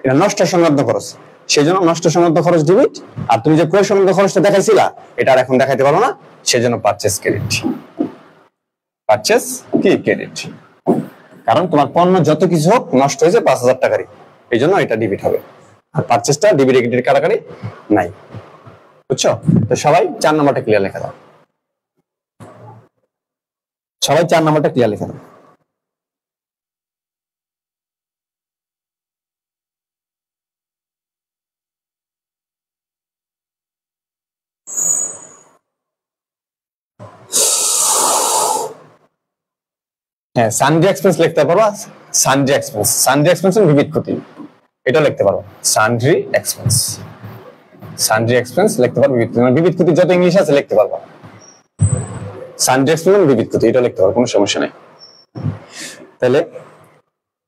এটা নষ্ট সংক্রান্ত খরচ। সেই জন্য নষ্ট সনদ খরচ ডেবিট, আর তুমি যে ক্রয় সনদ খরচটা দেখাইছিলা এটা আর এখন দেখাইতে পারো না, সেজন্য পারচেজ ক্রেডিট। পারচেজ কি ক্রেডিট, কারণ তোমার পণ্য যত কিছু হোক নষ্ট হয়েছে 5,000 টাকারই, এই জন্য এটা ডেবিট হবে। আর পারচেজটা ডেবিট ক্রেডিট কাটাকারি নাই, বুঝছো? তো সবাই 4 নাম্বারটা ক্লিয়ার লেখা দাও, সবাই 4 নাম্বারটা ক্লিয়ার লেখা দাও। হ্যাঁ, সানডে এক্সপেন্স লিখতে পারো, সানডে এক্সপেন্স, সানডে এক্সপেন্স বিবিধ ক্ষতি, এটা লিখতে পারো সানড্রি এক্সপেন্স, সানড্রি এক্সপেন্স লিখতে পারো, বিবিধ ক্ষতি মানে বিবিধ ক্ষতি যত ইংলিশ আছে লিখতে পারবা, সানড্রি এক্সপেন্স বিবিধ ক্ষতি এটা লিখতে পারো, কোনো সমস্যা নেই। তাহলে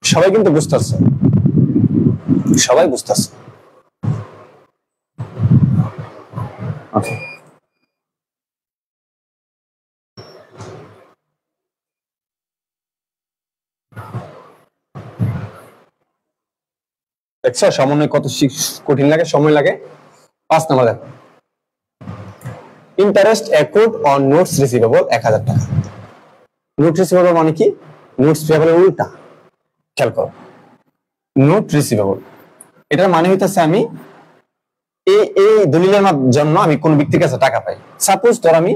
সবাই কিন্তু বুঝতেছো, সবাই বুঝতেছো, ওকে। দেখছো সমন্বয় কত কঠিন লাগে, সময় লাগে। 5 নাম্বার দেখো, interest accrued on notes receivable 1000 টাকা। নোট রিসিভেবল মানে কি? নোটস পেয়েবলের উল্টা, খেয়াল করো। নোট রিসিভেবল এটার মানে হইতেছে আমি এই দলিলের জন্য আমি কোন ব্যক্তির কাছে টাকা পাই, সাপোজ ধর আমি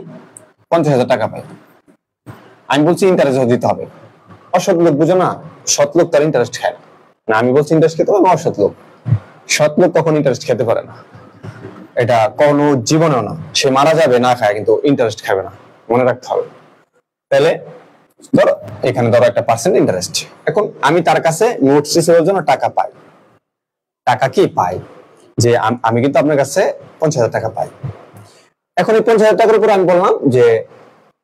50,000 টাকা পাই, আমি বলছি ইন্টারেস্ট দিতে হবে। অসৎ লোক বুঝো না, সৎ লোক তার ইন্টারেস্ট খায় না, আমি বলছি ইন্টারেস্ট খেতে হবে, অসৎ লোক, সৎ লোক কখন ইন্টারেস্ট খেতে পারে না, এটা কোনো জীবনেও না, সে মারা যাবে না খায় কিন্তু ইন্টারেস্ট খাবে না, মনে রাখতে হবে। তাহলে ধরো এখানে ধরো একটা পার্সেন্ট ইন্টারেস্ট, এখন আমি তার কাছে নোটস রিসিভের জন্য টাকা পাই, টাকা কি পাই যে আমি কিন্তু আপনার কাছে 50,000 টাকা পাই। এখন এই 50,000 টাকার উপর আমি বললাম যে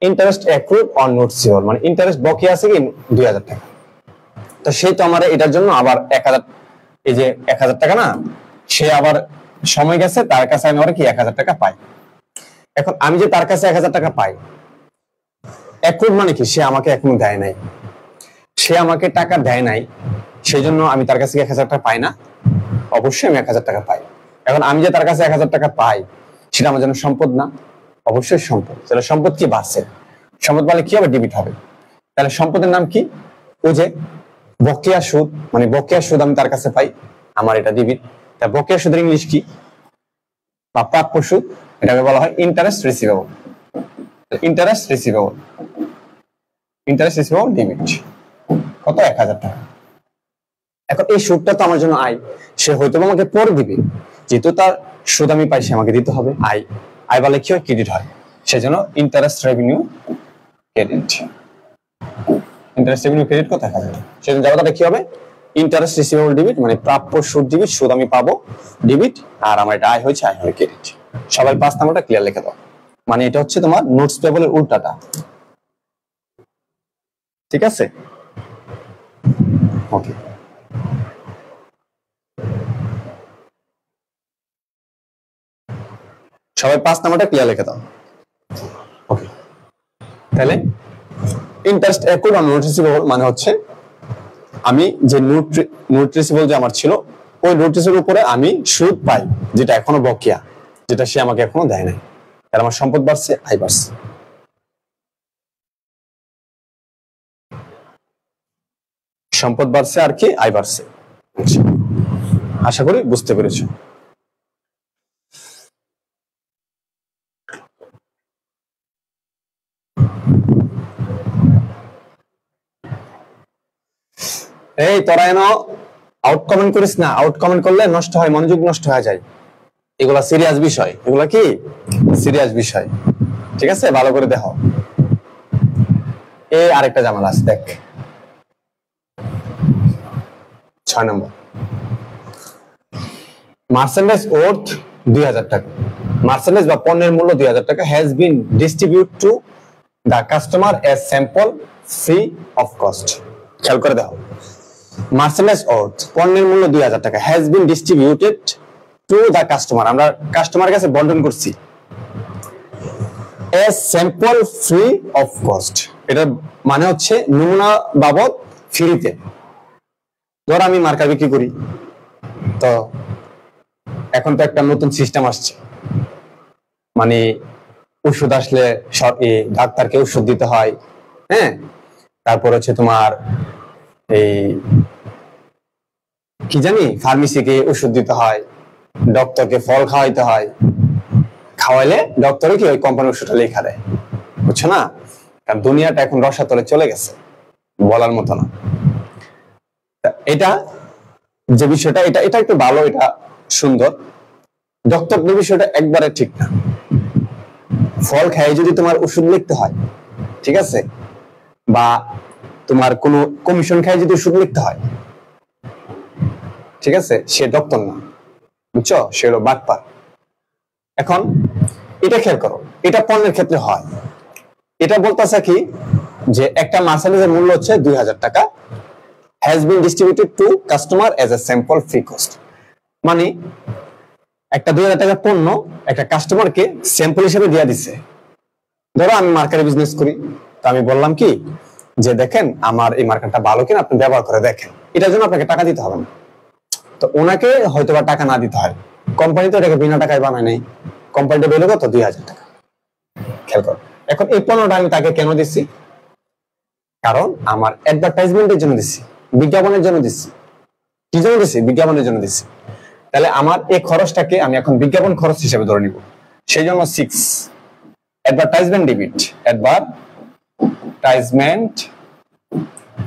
interest accrued on notes receivable, মানে ইন্টারেস্ট বকেয়া আছে কি 2,000 টাকা। তো সেই তো আমার এটার জন্য আবার 1,000, এই যে 1,000 টাকা না, সে আবার সময় গেছে তার কাছে আমি আবার কি 1,000 টাকা পাই। এখন আমি যে তার কাছে 1,000 টাকা পাই, অ্যাক্রুড মানে কি সে আমাকে এখনো দেয় নাই, সে আমাকে টাকা দেয় নাই, সেই জন্য আমি তার কাছে 1,000 টাকা পাই না, অবশ্যই আমি 1,000 টাকা পাই। এখন আমি যে তার কাছে 1,000 টাকা পাই সেটা আমার জন্য সম্পদ না, অবশ্যই সম্পদ। তাহলে সম্পদ কি বাড়ছে, সম্পদ বলে কি হবে, ডেবিট হবে। তাহলে সম্পদের নাম কি? ওই যে বকেয়া সুদ, মানে বকেয়া সুদ আমি তার কাছে পাই, আমার এটা ডেবিট। তা বকেয়া সুদের ইংলিশ কি বা প্রাপ্য সুদ, এটাকে বলা হয় interest receivable, interest receivable, interest receivable debit. কত? 1,000 টাকা। এখন এই সুদটা তো আমার জন্য আয়, সে হয়তো আমাকে পরে দিবে, যেহেতু তার সুদ আমি পাই সে আমাকে দিতে হবে, আয়, আয় বলে কি হয়, ক্রেডিট হয়, সেজন্য interest revenue credit, interest revenue credit কত? 1,000 টাকা। সেজন্য জায়গাটা কি হবে, ইন্টারেস্ট রিসিভেবল ডেবিট, মানে প্রাপ্য সুদ ডেবিট, সুদ আমি পাবো ডেবিট, আর আমার এটা আয় হয়েছে, আয় হয়ে ক্রেডিট। সবাই 5 নাম্বারটা ক্লিয়ার লিখে দাও, মানে এটা হচ্ছে তোমার নোটস পেয়েবলের উল্টাটা, ঠিক আছে? ওকে, সবাই 5 নাম্বারটা ক্লিয়ার লিখে দাও। ওকে, তাহলে interest accrued on note receivable মানে হচ্ছে আমি যে নোট রিসিভেবল যে আমার ছিল, ওই নোট রিসিভেবল উপরে আমি সুদ পাই, যেটা এখনো বকেয়া, যেটা সে আমাকে এখনো দেয় নাই। তাহলে আমার সম্পদ বাড়ছে, আয় বাড়ছে। সম্পদ বাড়ছে আর কি, আয় বাড়ছে। আশা করি বুঝতে পেরেছো। এই তোরা এনো আউট কমেন্ট করিস না, আউট কমেন্ট করলে নষ্ট হয়, মনোযোগ নষ্ট হয়ে যায়। এগুলা সিরিয়াস বিষয়, এগুলা কি সিরিয়াস বিষয়, ঠিক আছে? ভালো করে দেখো। এই আরেকটা ঝামেলা আছে, দেখ 6 নম্বর, মার্চেন্ডাইজ ওর্থ 2,000 টাকা, মার্চেন্ডাইজ বা পণ্যের মূল্য 2,000 টাকা, has been distribute to the customer as sample free of cost. খেয়াল করে দেখো, মার্চেন্ডাইজ ওর্থ পণ্যের মূল্য 2,000 টাকা, has been distributed to the customer, আমরা কাস্টমারের কাছে বন্টন করছি, as sample free of cost, এটা মানে হচ্ছে নমুনা বাবদ ফ্রিতে। ধর আমি মার্কার বিক্রি করি, তো এখন তো একটা নতুন সিস্টেম আসছে, মানে ওষুধ আসলে ডাক্তারকে ওষুধ দিতে হয়, হ্যাঁ, তারপর হচ্ছে তোমার এই কি জানি ফার্মেসিকে ওষুধ দিতে হয়, ডক্টরকে ফল খাওয়াইতে হয়, খাওয়াইলে ডক্টরে কি ওই কোম্পানির ওষুধটা লেখা দেয়, বুঝছো না? কারণ দুনিয়াটা এখন রসাতলে চলে গেছে, বলার মতো না। এটা যে বিষয়টা, এটা এটা একটু ভালো, এটা সুন্দর। ডক্টরদের বিষয়টা একবারে ঠিক না। ফল খাই যদি তোমার ওষুধ লিখতে হয়, ঠিক আছে, বা তোমার কোনো কমিশন খাই যদি ওষুধ লিখতে হয়, ঠিক আছে, সে ডক্টর না, বুঝছো, সে হলো বাটপার। এখন এটা খেয়াল করো, এটা পণ্যের ক্ষেত্রে হয়। এটা বলতেছে কি যে একটা মার্সেডিজের মূল্য হচ্ছে 2000 টাকা, has been distributed to customer as a sample free cost। মানে একটা 2000 টাকার পণ্য একটা কাস্টমারকে স্যাম্পল হিসেবে দিয়ে দিচ্ছে। ধরো আমি মার্কেটে বিজনেস করি, তো আমি বললাম কি যে দেখেন আমার এই মার্কেটটা ভালো কিনা, আপনি ব্যবহার করে দেখেন, এটার জন্য আপনাকে টাকা দিতে হবে না। তো ওনাকে হয়তোবা টাকা না দিতে হয়, কোম্পানি তো এটাকে বিনা টাকায় বানায় নাই, কোম্পানিটা বেরো কত 2000 টাকা। খেয়াল করো, এখন এই পণ্যটা আমি তাকে কেন দিচ্ছি? কারণ আমার অ্যাডভার্টাইজমেন্টের জন্য দিচ্ছি, বিজ্ঞাপনের জন্য দিচ্ছি। কি জন্য দিচ্ছি? বিজ্ঞাপনের জন্য দিচ্ছি। তাহলে আমার এই খরচটাকে আমি এখন বিজ্ঞাপন খরচ হিসেবে ধরে নিব। সেই জন্য 6 অ্যাডভার্টাইজমেন্ট ডেবিট। অ্যাডভার্টাইজমেন্ট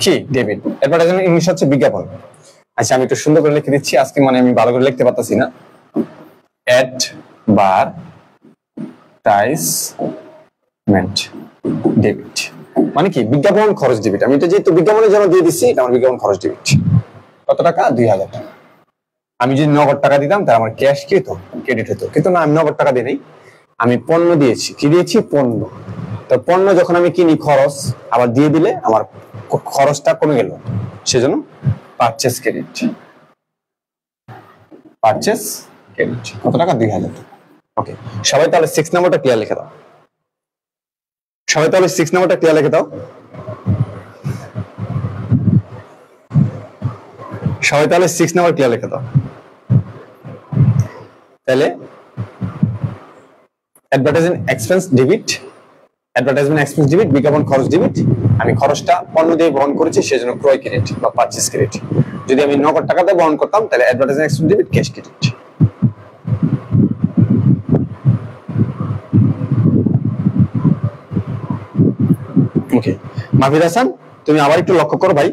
কি ডেবিট? অ্যাডভার্টাইজমেন্ট ইংলিশ হচ্ছে বিজ্ঞাপন। আচ্ছা আমি একটু সুন্দর করে লিখে দিচ্ছি, আজকে মানে আমি ভালো করে লিখতে পারতেছি না। অ্যাডভার্টাইজমেন্ট ডেবিট মানে কি? বিজ্ঞাপন খরচ ডেবিট। আমি এটা যেহেতু বিজ্ঞাপনের জন্য দিয়ে দিচ্ছি, এটা আমার বিজ্ঞাপন খরচ ডেবিট। কত টাকা? 2000 টাকা। আমি যদি নগদ টাকা দিতাম তাহলে আমার ক্যাশ কি হতো? ক্রেডিট হতো। কিন্তু না, আমি নগদ টাকা দিই নাই, আমি পণ্য দিয়েছি। কি দিয়েছি? পণ্য। তো পণ্য যখন আমি কিনি খরচ, আবার দিয়ে দিলে আমার খরচটা কমে গেল, সেজন্য পারচেস ক্রেডিট। পারচেস ক্রেডিট কত টাকা? 2000 টাকা। ওকে, সবাই তাহলে 6 নাম্বারটা ক্লিয়ার লিখে দাও। সবাই তাহলে 6 নাম্বারটা ক্লিয়ার লিখে দাও। সবাই তাহলে 6 নাম্বার ক্লিয়ার লিখে দাও। তাহলে advertising expense debit, advertisement expense debit, বিজ্ঞাপন খরচ ডেবিট। আমি খরচটা পণ্য দিয়ে বহন করেছি, সেজন্য ক্রয় ক্রেডিট বা পারচেজ ক্রেডিট। যদি আমি নগদ টাকা দিয়ে বহন করতাম তাহলে advertising expense debit, cash credit. Okay, Mahfiz Hasan তুমি আবার একটু লক্ষ্য করো ভাই,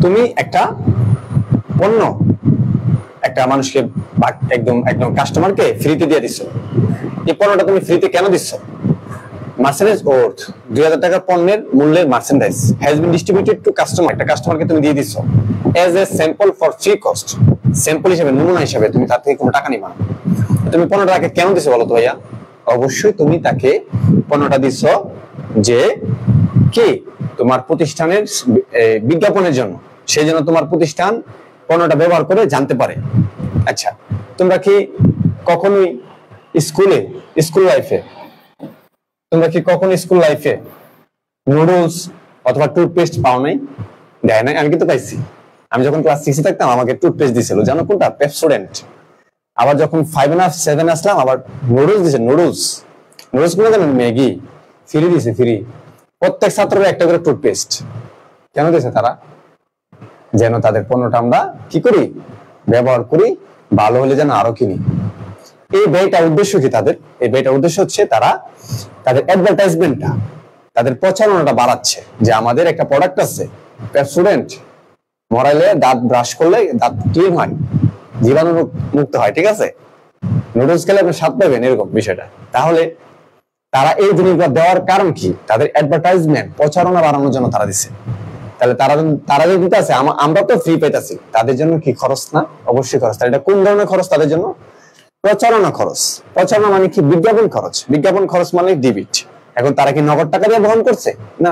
তুমি একটা পণ্য একটা মানুষকে একদম একদম কাস্টমারকে ফ্রিতে দিয়ে দিচ্ছ। এই পণ্যটা তুমি ফ্রিতে কেন দিচ্ছ? মার্চেন্ডাইজ ওর্থ 2000 টাকার পণ্যের মূল্যের merchandise has been distributed to customer, একটা কাস্টমারকে তুমি দিয়ে দিচ্ছ as a sample for free cost. Sample হিসেবে, নমুনা হিসেবে, তুমি তার থেকে কোনো টাকা নিবা না। তুমি পণ্যটা তাকে কেন দিচ্ছ বলো তো ভাইয়া? অবশ্যই তুমি তাকে পণ্যটা দিচ্ছ যে কি তোমার প্রতিষ্ঠানের বিজ্ঞাপনের জন্য, সেই জন্য তোমার প্রতিষ্ঠান পণ্যটা ব্যবহার করে জানতে পারে। আচ্ছা, তোমরা কি কখনোই স্কুল লাইফে নুডলস অথবা টুথপেস্ট পাও নাই? দেয় নাই? আমি কিন্তু পাইছি। আমি যখন ক্লাস 6 এ থাকতাম আমাকে টুথপেস্ট দিছিল, জানো কোনটা? পেপসোডেন্ট। আবার যখন 5 না 7 আসলাম আবার নুডলস দিছে। নুডলস গুলো জানেন? ম্যাগি ফ্রি দিছে, ফ্রি। প্রত্যেক ছাত্রের একটা করে টুথপেস্ট। কেন দিয়েছে তারা? যেন তাদের পণ্যটা আমরা কি করি? ব্যবহার করি, ভালো হলে যেন আরো কিনি। এই ব্যয়টার উদ্দেশ্য কি তাদের? এই ব্যয়টার উদ্দেশ্য হচ্ছে তারা তাদের অ্যাডভার্টাইজমেন্টটা, তাদের প্রচারণাটা বাড়াচ্ছে যে আমাদের একটা প্রোডাক্ট আছে পেপসোডেন্ট, মরাইলে দাঁত ব্রাশ করলে দাঁত ক্লিন হয়, জীবাণু মুক্ত হয়, ঠিক আছে? নুডলস খেলে আপনি স্বাদ পাবেন, এরকম বিষয়টা। তাহলে তারা এই জিনিসগুলো দেওয়ার কারণ কি? তাদের অ্যাডভার্টাইজমেন্ট, প্রচারণা বাড়ানোর জন্য তারা দিচ্ছে। তাহলে তারা যে দিতে আছে, আমরা তো ফ্রি পাইতেছি, তাদের জন্য কি খরচ না? অবশ্যই খরচ। তাহলে এটা কোন ধরনের খরচ তাদের জন্য? প্রচারণা খরচ। প্রচারণা মানে কি? বিজ্ঞাপন খরচ। বিজ্ঞাপন খরচ মানে ডেবিট। এখন তারা কি নগদ টাকা দিয়ে বহন করছে? না,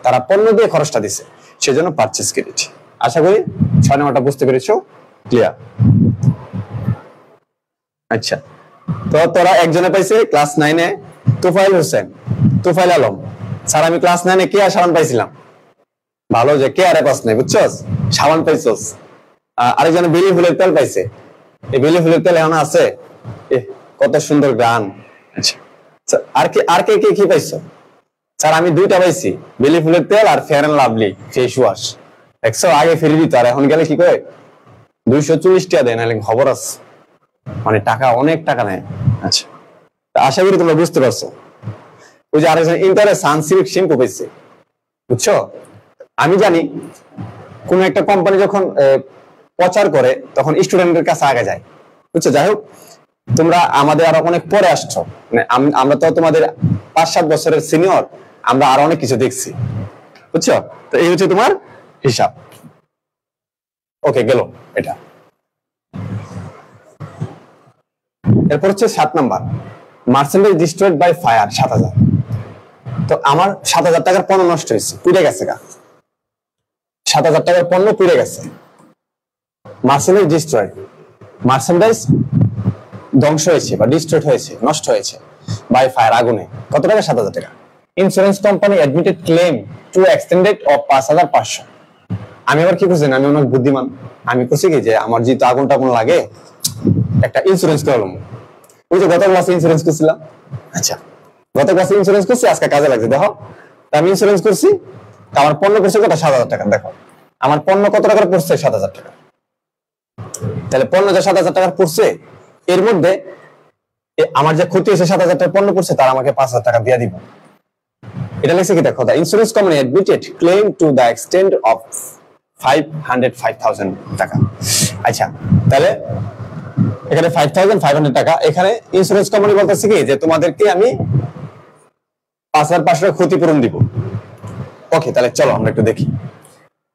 তারা পণ্য দিয়ে খরচটা দিচ্ছে, সেজন্য পারচেজ ক্রেডিট। আশা করি 6 নাম্বারটা বুঝতে পেরেছো? ক্লিয়ার? আচ্ছা, তো তোরা একজনে পাইছে ক্লাস 9 এ তোফাইল আলম। স্যার আমি ক্লাস 9 এ কে আর সাবান পাইছিলাম। ভালো যে কে আরে পাস নাই, বুঝছস? সাবান পাইছস। আরেকজনে বেলি ফুলের তেল পাইছে। এই বেলি ফুলের তেল এখন আছে? কত সুন্দর গান। আচ্ছা, আর কে কে কি পাইছো? স্যার আমি দুইটা পাইছি, বেলি ফুলের তেল আর Fair and Lovely face wash. একশো আগে ফিরে দিত, আর এখন গেলে কি করে 240 টাকা দেয়, নাহলে খবর আছে, মানে টাকা অনেক টাকা নেয়। আচ্ছা, আশা করি তোমরা বুঝতে পারছো। ওই যে আরেকজন ইন্টারে সানসিল্ক শ্যাম্পু পেয়েছে, বুঝছো? আমি জানি কোন একটা কোম্পানি যখন প্রচার করে তখন স্টুডেন্টের কাছে আগে যায়, বুঝছো? যাই হোক, তোমরা আমাদের আরো অনেক পরে আসছো, মানে আমরা তো তোমাদের 5-7 বছরের সিনিয়র, আমরা আরো অনেক কিছু দেখছি, বুঝছো? তো এই হচ্ছে তোমার হিসাব। ওকে, গেল এটা। এরপর হচ্ছে 7 number, merchandise destroyed by fire 7000। তো আমার 7000 টাকার পণ্য নষ্ট হয়েছে, পুড়ে গেছে গা। 7000 টাকার পণ্য পুড়ে গেছে। মার্চেন্ডাইজ ডিস্ট্রয়েড, মার্চেন্ডাইজ ধ্বংস হয়েছে বা ডিস্ট্রয়েড হয়েছে, নষ্ট হয়েছে বাই ফায়ার, আগুনে। কত টাকা? 7000 টাকা। Insurance company admitted claim two extended of 5500। আমি আবার কি করছি, আমি অনেক বুদ্ধিমান, আমি করছি কি যে আমার যেহেতু আগুন টাগুন লাগে, একটা ইন্স্যুরেন্স করলাম। ওই যে গত ক্লাসে ইন্স্যুরেন্স করছিলাম। আচ্ছা, গত ক্লাসে ইন্স্যুরেন্স করছি, আজকে কাজে লাগছে। দেখো, আমি ইন্স্যুরেন্স করছি, আমার পণ্য করছে কত? 7000 টাকা। দেখো আমার পণ্য কত টাকার পড়ছে? 7000 টাকা। তাহলে পণ্য যে 7000 টাকার পড়ছে, এর মধ্যে আমার যে ক্ষতি হয়েছে 7000 টাকার পণ্য পড়ছে, তার আমাকে 5000 টাকা দিয়ে দিব। এটা লিখছে কি? দেখো, the insurance company admitted claim to the extent of 505,000 টাকা। আচ্ছা, তাহলে এখানে 5500 টাকা। এখানে ইন্স্যুরেন্স কোম্পানি বলতেছে কি যে তোমাদেরকে আমি 5500 ক্ষতিপূরণ দিব। ওকে, তাহলে চলো আমরা একটু দেখি।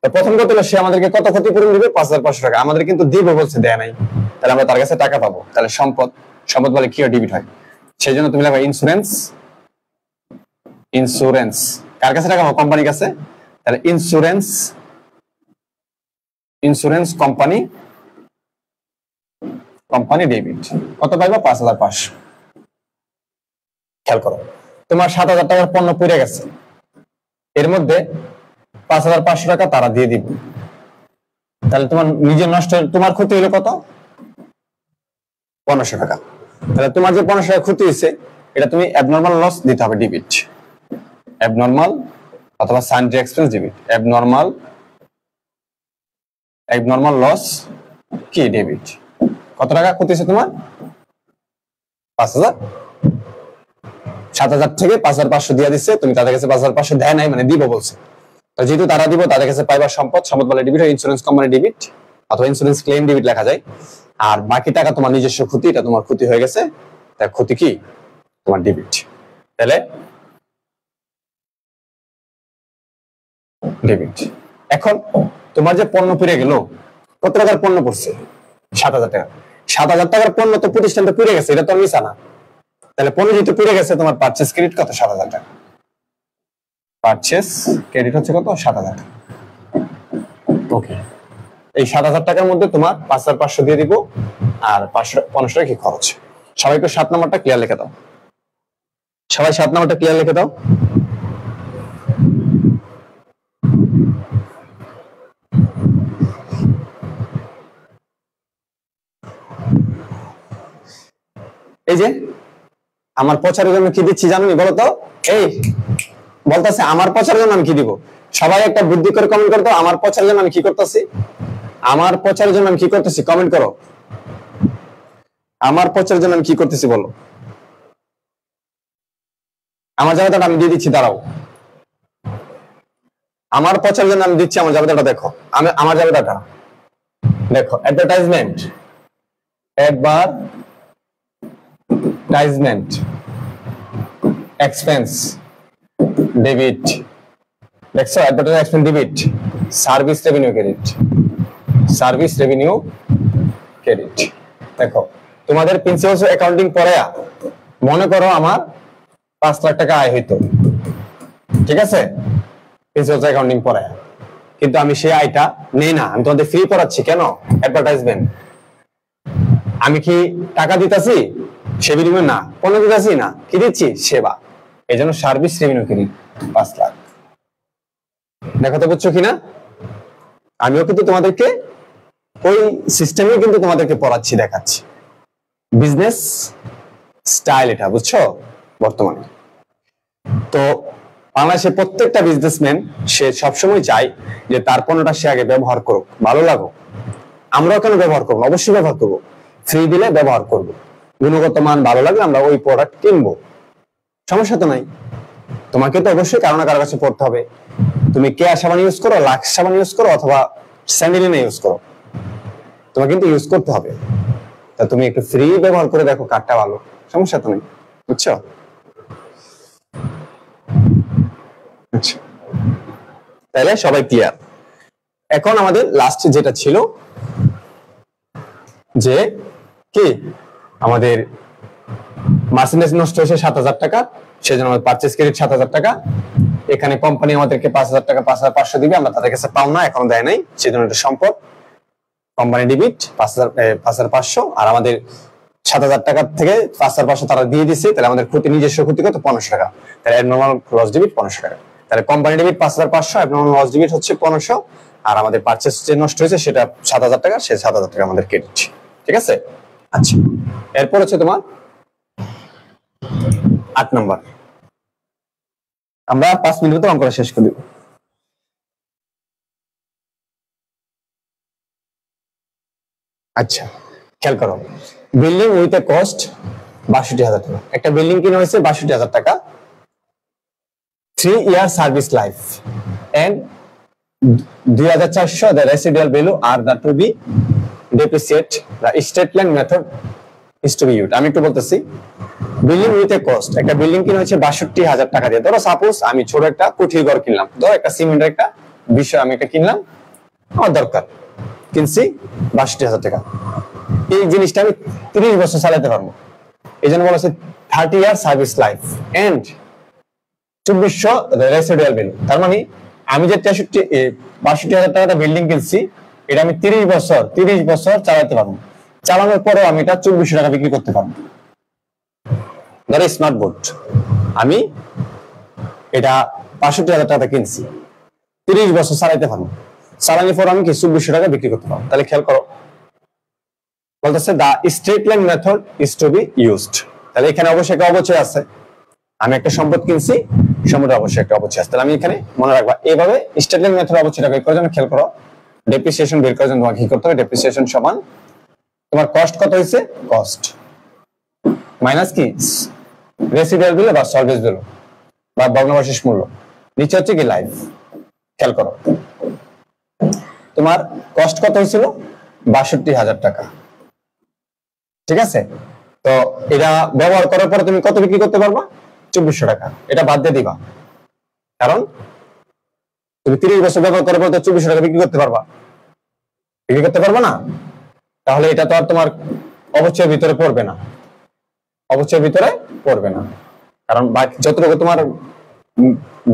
তো প্রথম কথা হলো, সে আমাদেরকে কত ক্ষতিপূরণ দিবে? 5500 টাকা। আমাদের কিন্তু দিব বলছে, দেয় নাই, তাহলে আমরা তার কাছে টাকা পাবো। তাহলে সম্পদ, সম্পদ বলে কি হয়? ডেবিট হয়। সেই জন্য তুমি লিখবে ইন্স্যুরেন্স। ইন্স্যুরেন্স কার কাছে টাকা পাবো? কোম্পানির কাছে। তাহলে insurance, insurance company, company debit. কত পাইবা? 5500। খেয়াল করো, তোমার 7000 টাকার পণ্য পড়ে গেছে, এর মধ্যে 5500 টাকা তারা দিয়ে দিব। তাহলে তোমার নিজের নষ্ট, তোমার ক্ষতি হলো কত? 1500 টাকা। তাহলে তোমার যে 1500 টাকা ক্ষতি হয়েছে, এটা তুমি অ্যাবনর্মাল লস দিতে হবে, ডেবিট। অ্যাবনর্মাল অথবা সানড্রি এক্সপেন্স ডেবিট। অ্যাবনর্মাল লস কি? ডেবিট। কত টাকা ক্ষতি হয়েছে তোমার? 5000। 7000 থেকে 5500 দিয়ে দিচ্ছে, তুমি তাদের কাছে 5500 দেয় নাই, মানে দিব বলছে। তো যেহেতু তারা দিব, তাদের কাছে পাইবার সম্পদ, সম্পদ বলে ডেবিট হয়। ইন্স্যুরেন্স কোম্পানি ডেবিট অথবা ইন্স্যুরেন্স ক্লেম ডেবিট লেখা যায়। আর বাকি টাকা তোমার নিজস্ব ক্ষতি, এটা তোমার ক্ষতি হয়ে গেছে, তার ক্ষতি কি? তোমার ডেবিট। তাহলে ডেবিট। এখন তোমার যে পণ্য পুড়ে গেল, কত টাকার পণ্য পড়ছে? 7000 টাকা। 7000 টাকার পণ্য তো প্রতিষ্ঠানটা পুড়ে গেছে, এটা তো মিছা না। তাহলে পণ্য যেহেতু পুড়ে গেছে, তোমার পারচেজ ক্রেডিট কত? 7000 টাকা। পারচেজ ক্রেডিট হচ্ছে কত? 7000 টাকা। ওকে, এই 7000 টাকার মধ্যে তোমার 5500 দিয়ে দিব, আর 550 টাকা কি খরচ। সবাই একটু 7 নম্বরটা ক্লিয়ার লিখে দাও। সবাই 7 নম্বরটা ক্লিয়ার লিখে দাও। এই যে আমার প্রচারের জন্য কি দিচ্ছি জানো? বলো তো। এই বলতেছে আমার প্রচারের জন্য আমি কি দিব? সবাই একটা বুদ্ধি করে কমেন্ট করো তো, আমার প্রচারের জন্য আমি কি করতেছি? আমার প্রচারের জন্য আমি কি করতেছি? কমেন্ট করো, আমার প্রচারের জন্য আমি কি করতেছি বলো। আমার জায়গাটা আমি দিয়ে দিচ্ছি, দাঁড়াও। আমার প্রচারের জন্য আমি দিচ্ছি আমার জায়গাটা, দেখো আমার জায়গাটা দেখো। Advertisement, advertisement expense debit. দেখছো? Advertisement expense debit. Service revenue credit, service revenue credit. দেখো, তোমাদের প্রিন্সিপাল অ্যাকাউন্টিং পড়ে মনে করো আমার 5 লাখ টাকা আয় হইতো, ঠিক আছে? প্রিন্সিপাল অ্যাকাউন্টিং পড়ে, কিন্তু আমি সেই আয়টা নেই না, আমি তোমাদের ফ্রি পড়াচ্ছি। কেন? অ্যাডভার্টাইজমেন্ট। আমি কি টাকা দিতেছি? সে বিনিময়ে না। পণ্য দিতেছি না, কি দিচ্ছি? সেবা। এই জন্য সার্ভিস রেভিনিউ ক্রেডিট 5 লাখ। দেখো তো বুঝছো কিনা? আমিও কিন্তু তোমাদেরকে ওই সিস্টেমে কিন্তু তোমাদেরকে পড়াচ্ছি, দেখাচ্ছি। বিজনেস স্টাইল এটা, বুঝছো? বর্তমানে তো বাংলাদেশের প্রত্যেকটা বিজনেসম্যান সে সবসময় চায় যে তার পণ্যটা সে আগে ব্যবহার করুক, ভালো লাগুক। আমরাও কেন ব্যবহার করবো? অবশ্যই ব্যবহার করবো, ফ্রি দিলে ব্যবহার করব, গুণগত মান ভালো লাগলে আমরা ওই প্রোডাক্ট কিনবো, সমস্যা তো নাই। তোমাকে তো অবশ্যই কারো না কারো কাছে পড়তে হবে। তুমি কেয়া সাবান ইউজ করো, লাক্স সাবান ইউজ করো, অথবা স্যান্ডেলিনা ইউজ করো, তোমাকে কিন্তু ইউজ করতে হবে। তা তুমি একটু ফ্রি ব্যবহার করে দেখো কারটা ভালো, সমস্যা তো নেই, বুঝছো? আচ্ছা, তাহলে সবাই ক্লিয়ার। এখন আমাদের লাস্ট যেটা ছিল যে কি, আমাদের মার্চেন্ডাইজ নষ্ট হয়েছে 7,000 টাকা, সেজন্য আমাদের পারচেজ ক্রেডিট 7,000 টাকা। এখানে কোম্পানি আমাদেরকে 5,000 টাকা 5,500 দিবে, আমরা তাদের কাছে পাও না, এখনো দেয় নাই, সেজন্য এটা সম্পদ। কোম্পানি ডেবিট 5,500, আর আমাদের 7,000 টাকা থেকে 5,500 তারা দিয়ে দিচ্ছে, তাহলে আমাদের ক্ষতি, নিজস্ব ক্ষতি কত? 500 টাকা। তাহলে নর্মাল লস ডেবিট 500 টাকা। তাহলে company debit 5,500, normal loss debit হচ্ছে 500, আর আমাদের পারচেজ যে নষ্ট হয়েছে সেটা 7,000 টাকা, সে 7,000 টাকা আমাদের ক্রেডিট। ঠিক আছে? আচ্ছা, এরপর হচ্ছে তোমার 8 নম্বর। আমরা 5 মিনিটে অঙ্ক করা শেষ করে দিব। আচ্ছা, খেয়াল করো, বিল্ডিং উইথ এ কস্ট 62,000 টাকা। একটা বিল্ডিং কিনে হয়েছে 62,000 টাকা, 3 year service life, and 2,400 the residual value are that to be depreciate, the straight line method is to be used. আমি একটু বলতেছি, বিল্ডিং উইথ এ কস্ট, একটা বিল্ডিং কিনে হচ্ছে 62,000 টাকা দিয়ে। ধরো সাপোজ আমি ছোট একটা কুঠির ঘর কিনলাম, ধরো একটা সিমেন্টের একটা বিষয় আমি এটা কিনলাম, আমার দরকার, কিনছি 62,000 টাকা। এই জিনিসটা আমি 30 বছর চালাতে পারবো, এই জন্য বলা হচ্ছে 30 year service life and 2,400 residual value. তার মানে আমি যে 62,000 টাকাটা বিল্ডিং কিনছি, এটা আমি 30 বছর চালাতে পারবো, চালানোর পরেও আমি এটা 2,400 টাকা বিক্রি করতে পারবো। ধরো স্মার্ট বোর্ড আমি এটা 65,000 টাকা কিনছি, 30 বছর চালাইতে পারবো, চালানোর পর আমি কি 2,400 টাকা বিক্রি করতে পারবো। তাহলে খেয়াল করো, বলতেছে the straight line method is to be used. তাহলে এখানে অবশ্যই একটা অবচয় আছে, আমি একটা সম্পদ কিনছি, সম্পদের অবশ্যই একটা অবচয় আছে। তাহলে আমি এখানে মনে রাখবা, এইভাবে স্ট্রেট লাইন মেথড অবচয়টা বের করার জন্য খেয়াল করো, ডেপ্রিসিয়েশন বের করার জন্য তোমাকে কি করতে হবে? ডেপ্রিসিয়েশন সমান তোমার কস্ট কত হয়েছে, কস্ট মাইনাস কি রেসিডুয়াল ভ্যালু বা সার্ভিস ভ্যালু বা ভগ্নাবশেষ মূল্য, নিচে হচ্ছে কি লাইফ। খেয়াল করো, তোমার কস্ট কত হয়েছিল? 62,000 টাকা। ঠিক আছে? তো এটা ব্যবহার করার পরে তুমি কত বিক্রি করতে পারবা? 2,400 টাকা। এটা বাদ দিয়ে দিবা, কারণ তুমি 30 বছর ব্যবহার করার পর তো 2,400 টাকা বিক্রি করতে পারবা, বিক্রি করতে পারবা না। তাহলে এটা তো আর তোমার অবচয়ের ভিতরে পড়বে না, অবচয়ের ভিতরে পড়বে না, কারণ বাকি যতটুকু তোমার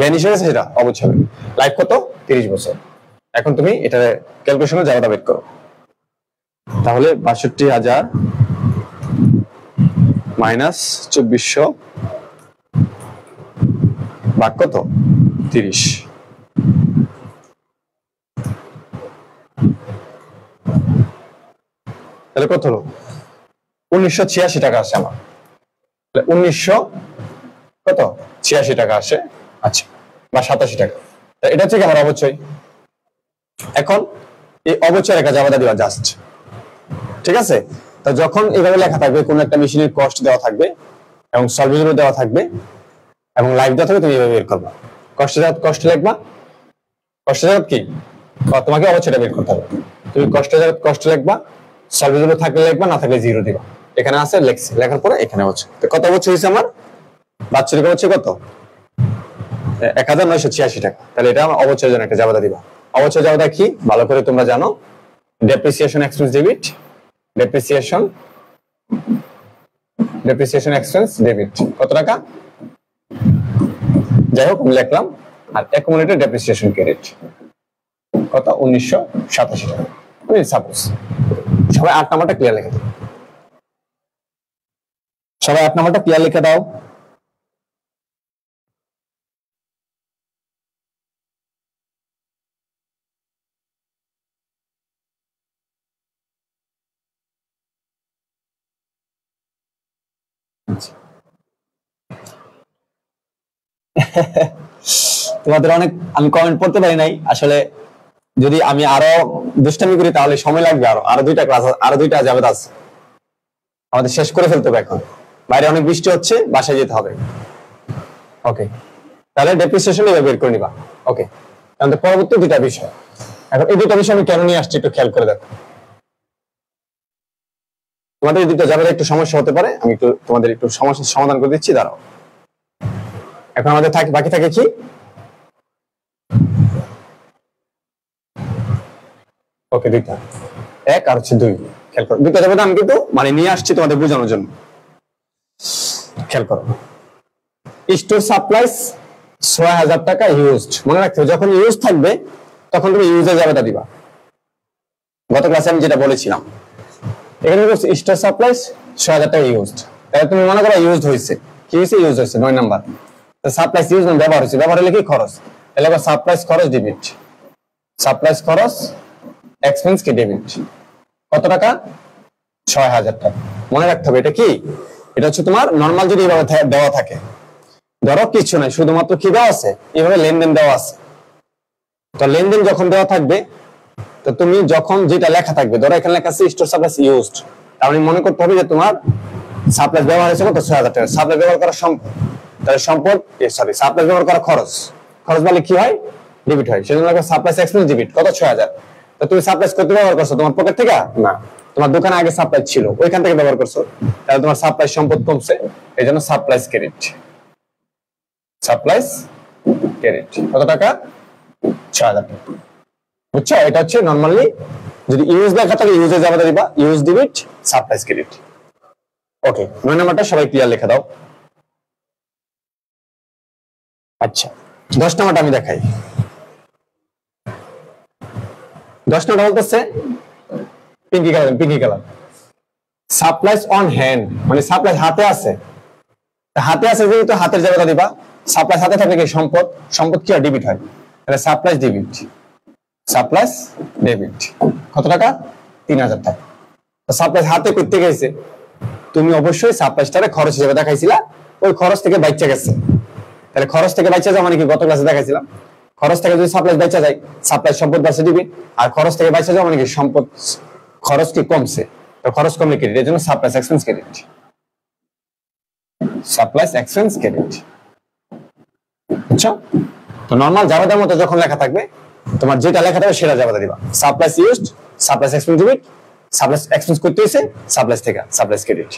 বেনিশ হয়েছে সেটা অবচয়। লাইফ কত? 30 বছর। এখন তুমি এটা ক্যালকুলেশনে জায়গাটা বের করো। তাহলে 62,000 মাইনাস 2,400 ভাগ কত? 30। তাহলে কত হলো? 1,986 টাকা আসে আমার। 1,900 কত 86 টাকা আসে। আচ্ছা, বা 87 টাকা। এটা হচ্ছে আমার অবচয়। এখন এই অবচয় একটা জায়গাটা দিবা জাস্ট, ঠিক আছে? তো যখন এভাবে লেখা থাকবে, কোন একটা মেশিনের কস্ট দেওয়া থাকবে এবং সার্ভিস দেওয়া থাকবে এবং লাইফ দেওয়া থাকবে, তুমি এভাবে বের করবা। কষ্টের জায়গা কষ্ট লিখবা, কষ্টের জায়গা কি তোমাকে অবচয়টা বের করতে হবে। তুমি কষ্টের জায়গা কষ্ট লিখবা, সার্ভিস থাকলে লিখবা, না থাকলে জিরো দিবা। এখানে আছে লেখছি, লেখার পরে এখানে হচ্ছে কত বছর হয়েছে আমার বাৎসরিক অবচয় কত? 1,986 টাকা। তাহলে এটা আমার অবচয়ের জন্য একটা জাবেদা দিবা। অবচয় জাবেদা কি ভালো করে তোমরা জানো, depreciation expense debit, depreciation expense debit কত টাকা, যাই হোক আমি লিখলাম। আর অ্যাকুমুলেটেড ডেপ্রিসিয়েশন ক্রেডিট কত? 1,987 টাকা। সাপোজ সবাই 8 নাম্বারটা ক্লিয়ার লিখে দাও, সবাই 8 নাম্বারটা ক্লিয়ার লিখে দাও। তোমাদের অনেক আমি কমেন্ট পড়তে পারি নাই আসলে। যদি আমি আরো দুষ্টামি করি তাহলে সময় লাগবে, আরো দুইটা ক্লাস, আরো দুইটা যাবে আছে, আমাদের শেষ করে ফেলতে হবে এখন। বাইরে অনেক বৃষ্টি হচ্ছে, বাসায় যেতে হবে। ওকে, তাহলে ডেপ্রিসিয়েশন এবার বের করে নিবা। ওকে, তাহলে পরবর্তী দুইটা বিষয়। এখন এই দুইটা বিষয় আমি কেন নিয়ে আসছি একটু খেয়াল করে দেখো। তোমাদের এই দুটো যাবে একটু সমস্যা হতে পারে, আমি একটু তোমাদের একটু সমস্যার সমাধান করে দিচ্ছি, দাঁড়াও। এখন আমাদের বাকি থাকে কি? ওকে, দুইটা, এক আর হচ্ছে দুই। খেয়াল করো, দুইটা যাবে আমি কিন্তু মানে নিয়ে আসছি তোমাদের বোঝানোর জন্য। খেয়াল করো, স্টোর সাপ্লাইস ৬,০০০ টাকা ইউজড। মনে রাখতে হবে যখন ইউজ থাকবে তখন তুমি ইউজে যাবেটা দিবা। গত ক্লাসে আমি যেটা বলেছিলাম, এখানে স্টোর সাপ্লাইস ৬,০০০ টাকা ইউজড, তাহলে তুমি মনে করো ইউজড হয়েছে। কি হয়েছে? ইউজ হয়েছে ৯ নাম্বার। সাপ্লাইস ইউজ মানে ব্যবহার হয়েছে, ব্যবহার হলে কি? খরচ। তাহলে আবার সাপ্লাইস খরচ ডেবিট, সাপ্লাইস খরচ এক্সপেন্স কি? ডেবিট। কত টাকা? ৬,০০০ টাকা। মনে রাখতে হবে এটা কি? এটা হচ্ছে তোমার নর্মাল যদি এভাবে দেওয়া থাকে, ধরো কিছু নাই, শুধুমাত্র কি দেওয়া আছে? এভাবে লেনদেন দেওয়া আছে। তো লেনদেন যখন দেওয়া থাকবে, তো তুমি যখন যেটা লেখা থাকবে, ধরো এখানে লেখা আছে স্টোর সাপ্লাইস ইউজড, তাহলে মনে করতে হবে যে তোমার সাপ্লাইস ব্যবহার হয়েছে কত? ৬,০০০ টাকা। সাপ্লাইস ব্যবহার করা সম্পদ, তাহলে সম্পদ সাপ্লাইস ব্যবহার করা খরচ, খরচ বলে কি হয়? ডেবিট হয়। সেজন্য সাপ্লাইস এক্সপেন্স ডেবিট। কত? ৬,০০০। তো তুমি সাপ্লাইস করতে ব্যবহার করছো তোমার পকেট থেকে? না, তোমার দোকানে আগে সাপ্লাই ছিল, ওইখান থেকে ব্যবহার করছো, তাহলে তোমার সাপ্লাই সম্পদ কমছে, এই জন্য সাপ্লাইস ক্রেডিট। সাপ্লাইস ক্রেডিট কত টাকা? ৬,০০০ টাকা। বুঝছো? এটা হচ্ছে নরমালি যদি ইউজ লেখা থাকে ইউজে যাবে দিবা, ইউজ ডেবিট, সাপ্লাইস ক্রেডিট। ওকে, ৯ নাম্বারটা সবাই ক্লিয়ার লিখে দাও। আচ্ছা, ১০ নাম্বারটা আমি দেখাই। ১০ নাম্বার বলতেছে Pinki colour, supplies on hand, মানে সাপ্লাইস হাতে আছে। হাতে আছে যেহেতু হাতের জায়গাটা দিবা। সাপ্লাইস হাতে থাকলে কি? সম্পদ, সম্পদ কি হয়? ডেবিট হয়। তাহলে সাপ্লাইস ডেবিট, সাপ্লাইস ডেবিট। কত টাকা? ৩,০০০ টাকা। সাপ্লাইস হাতে করতে গেছে, তুমি অবশ্যই সাপ্লাইসটারে খরচ হিসেবে দেখাইছিলা, ওই খরচ থেকে বাইচা গেছে। তাহলে খরচ থেকে বাইচা যাওয়া মানে কি? গত ক্লাসে দেখাইছিলাম, খরচ থেকে যদি সাপ্লাইস বাইচা যায়, সাপ্লাইস সম্পদ বাড়ছে ডেবিট, আর খরচ থেকে বাইচা যাওয়া মানে কি? সম্পদ, খরচ কি? কমছে। তো খরচ কমলে ক্রেডিট, এর জন্য supplies expense credit. Supplies expense credit. আচ্ছা, তো নরমাল জাবেদার মতো যখন লেখা থাকবে, তোমার যেটা লেখা থাকবে সেটা জাবেদা দিবা। Supplies used, supplies expense debit, supplies expense করতে হইছে, সাপ্লাইস থেকে supplies credit.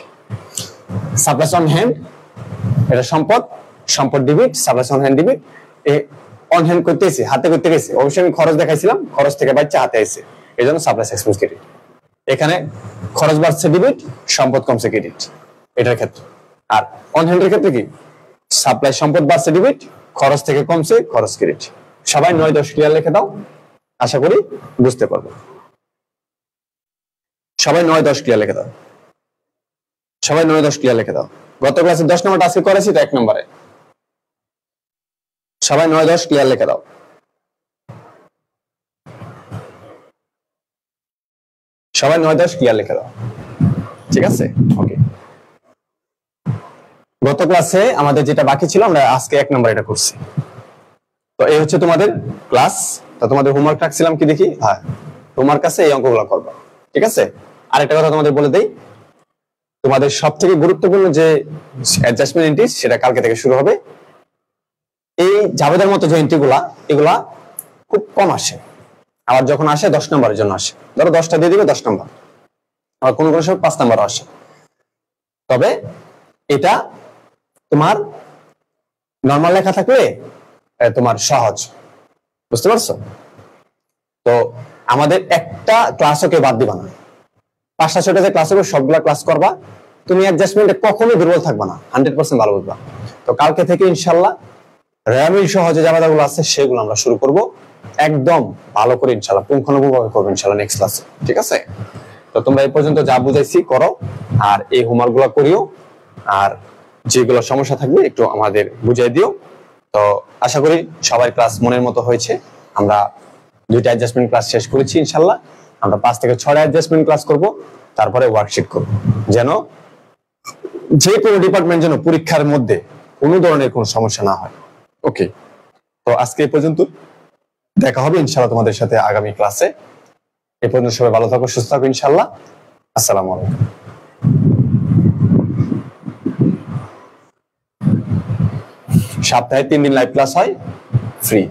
Supplies on hand, এটা সম্পদ, সম্পদ debit, supplies on hand debit. On hand করতেছি, হাতে করতে গেছে, অবশ্যই আমি খরচ দেখাইছিলাম, খরচ থেকে বাচ্চা হাতে এসে, এই জন্য সাপ্লাইস এক্সপেন্স ক্রেডিট। এখানে খরচ বাড়ছে ডেবিট, সম্পদ কমছে ক্রেডিট, এটার ক্ষেত্রে। আর অন হ্যান্ডের ক্ষেত্রে কি? সাপ্লাই সম্পদ বাড়ছে ডেবিট, খরচ থেকে কমছে খরচ ক্রেডিট। সবাই ৯-১০ ক্লিয়ার লিখে দাও, আশা করি বুঝতে পারবো। সবাই ৯-১০ ক্লিয়ার লিখে দাও, সবাই ৯-১০ ক্লিয়ার লিখে দাও। গত ক্লাসে ১০ নম্বর আজকে করেছি তো ১ নম্বরে। সবাই ৯-১০ ক্লিয়ার লিখে দাও। সবাই ৯-১০ ক্লিয়ার লিখে দাও, ঠিক আছে? ওকে, গত ক্লাসে আমাদের যেটা বাকি ছিল আমরা আজকে ১ নম্বর এটা করছি। তো এই হচ্ছে তোমাদের ক্লাস। তো তোমাদের হোমওয়ার্ক রাখছিলাম কি দেখি? হ্যাঁ, তোমার কাছে এই অঙ্কগুলো করবা, ঠিক আছে? আরেকটা কথা তোমাদের বলে দেই, তোমাদের সবথেকে গুরুত্বপূর্ণ যে অ্যাডজাস্টমেন্ট এন্ট্রি সেটা কালকে থেকে শুরু হবে। এই জাবেদার মতো যে এন্ট্রিগুলা, এগুলা খুব কম আসে, আবার যখন আসে ১০ নম্বরের জন্য আসে। ধরো ১০টা দিয়ে দিবে ১০ নম্বর, আবার কোনো কোনো সময় ৫ নম্বরও আসে। তবে এটা তোমার নরমাল লেখা থাকলে তোমার সহজ, বুঝতে পারছো? তো আমাদের একটা ক্লাসও কেউ বাদ দিবা না, ৫টা-৬টা যে ক্লাস হবে সবগুলা ক্লাস করবা। তুমি অ্যাডজাস্টমেন্টে কখনোই দুর্বল থাকবা না, 100% ভালো বুঝবা। তো কালকে থেকে ইনশাল্লাহ র্যামিল সহ যে জাবেদাগুলো আছে সেগুলো আমরা শুরু করব, একদম ভালো করে ইনশাল্লাহ, পুঙ্খানুপুঙ্খভাবে করবো ইনশাল্লাহ নেক্সট ক্লাসে, ঠিক আছে? তো তোমরা এই পর্যন্ত যা বুঝাইছি করো, আর এই হোমওয়ার্ক গুলো করিও, আর যেগুলো সমস্যা থাকবে একটু আমাদের বুঝিয়ে দিও। তো আশা করি সবার ক্লাস মনের মতো হয়েছে। আমরা 2টা অ্যাডজাস্টমেন্ট ক্লাস শেষ করেছি, ইনশাল্লাহ আমরা 5 থেকে 6টা অ্যাডজাস্টমেন্ট ক্লাস করব, তারপরে ওয়ার্কশিট করব, যেন যে কোনো ডিপার্টমেন্ট যেন পরীক্ষার মধ্যে কোনো ধরনের কোনো সমস্যা না হয়। ওকে, তো আজকে এই পর্যন্ত, দেখা হবে ইনশাআল্লাহ তোমাদের সাথে আগামী ক্লাসে। এ পর্যন্ত সবাই ভালো থাকো, সুস্থ থাকো ইনশাআল্লাহ। আসসালামু আলাইকুম। সপ্তাহে 3 দিন লাইভ ক্লাস হয়, ফ্রি।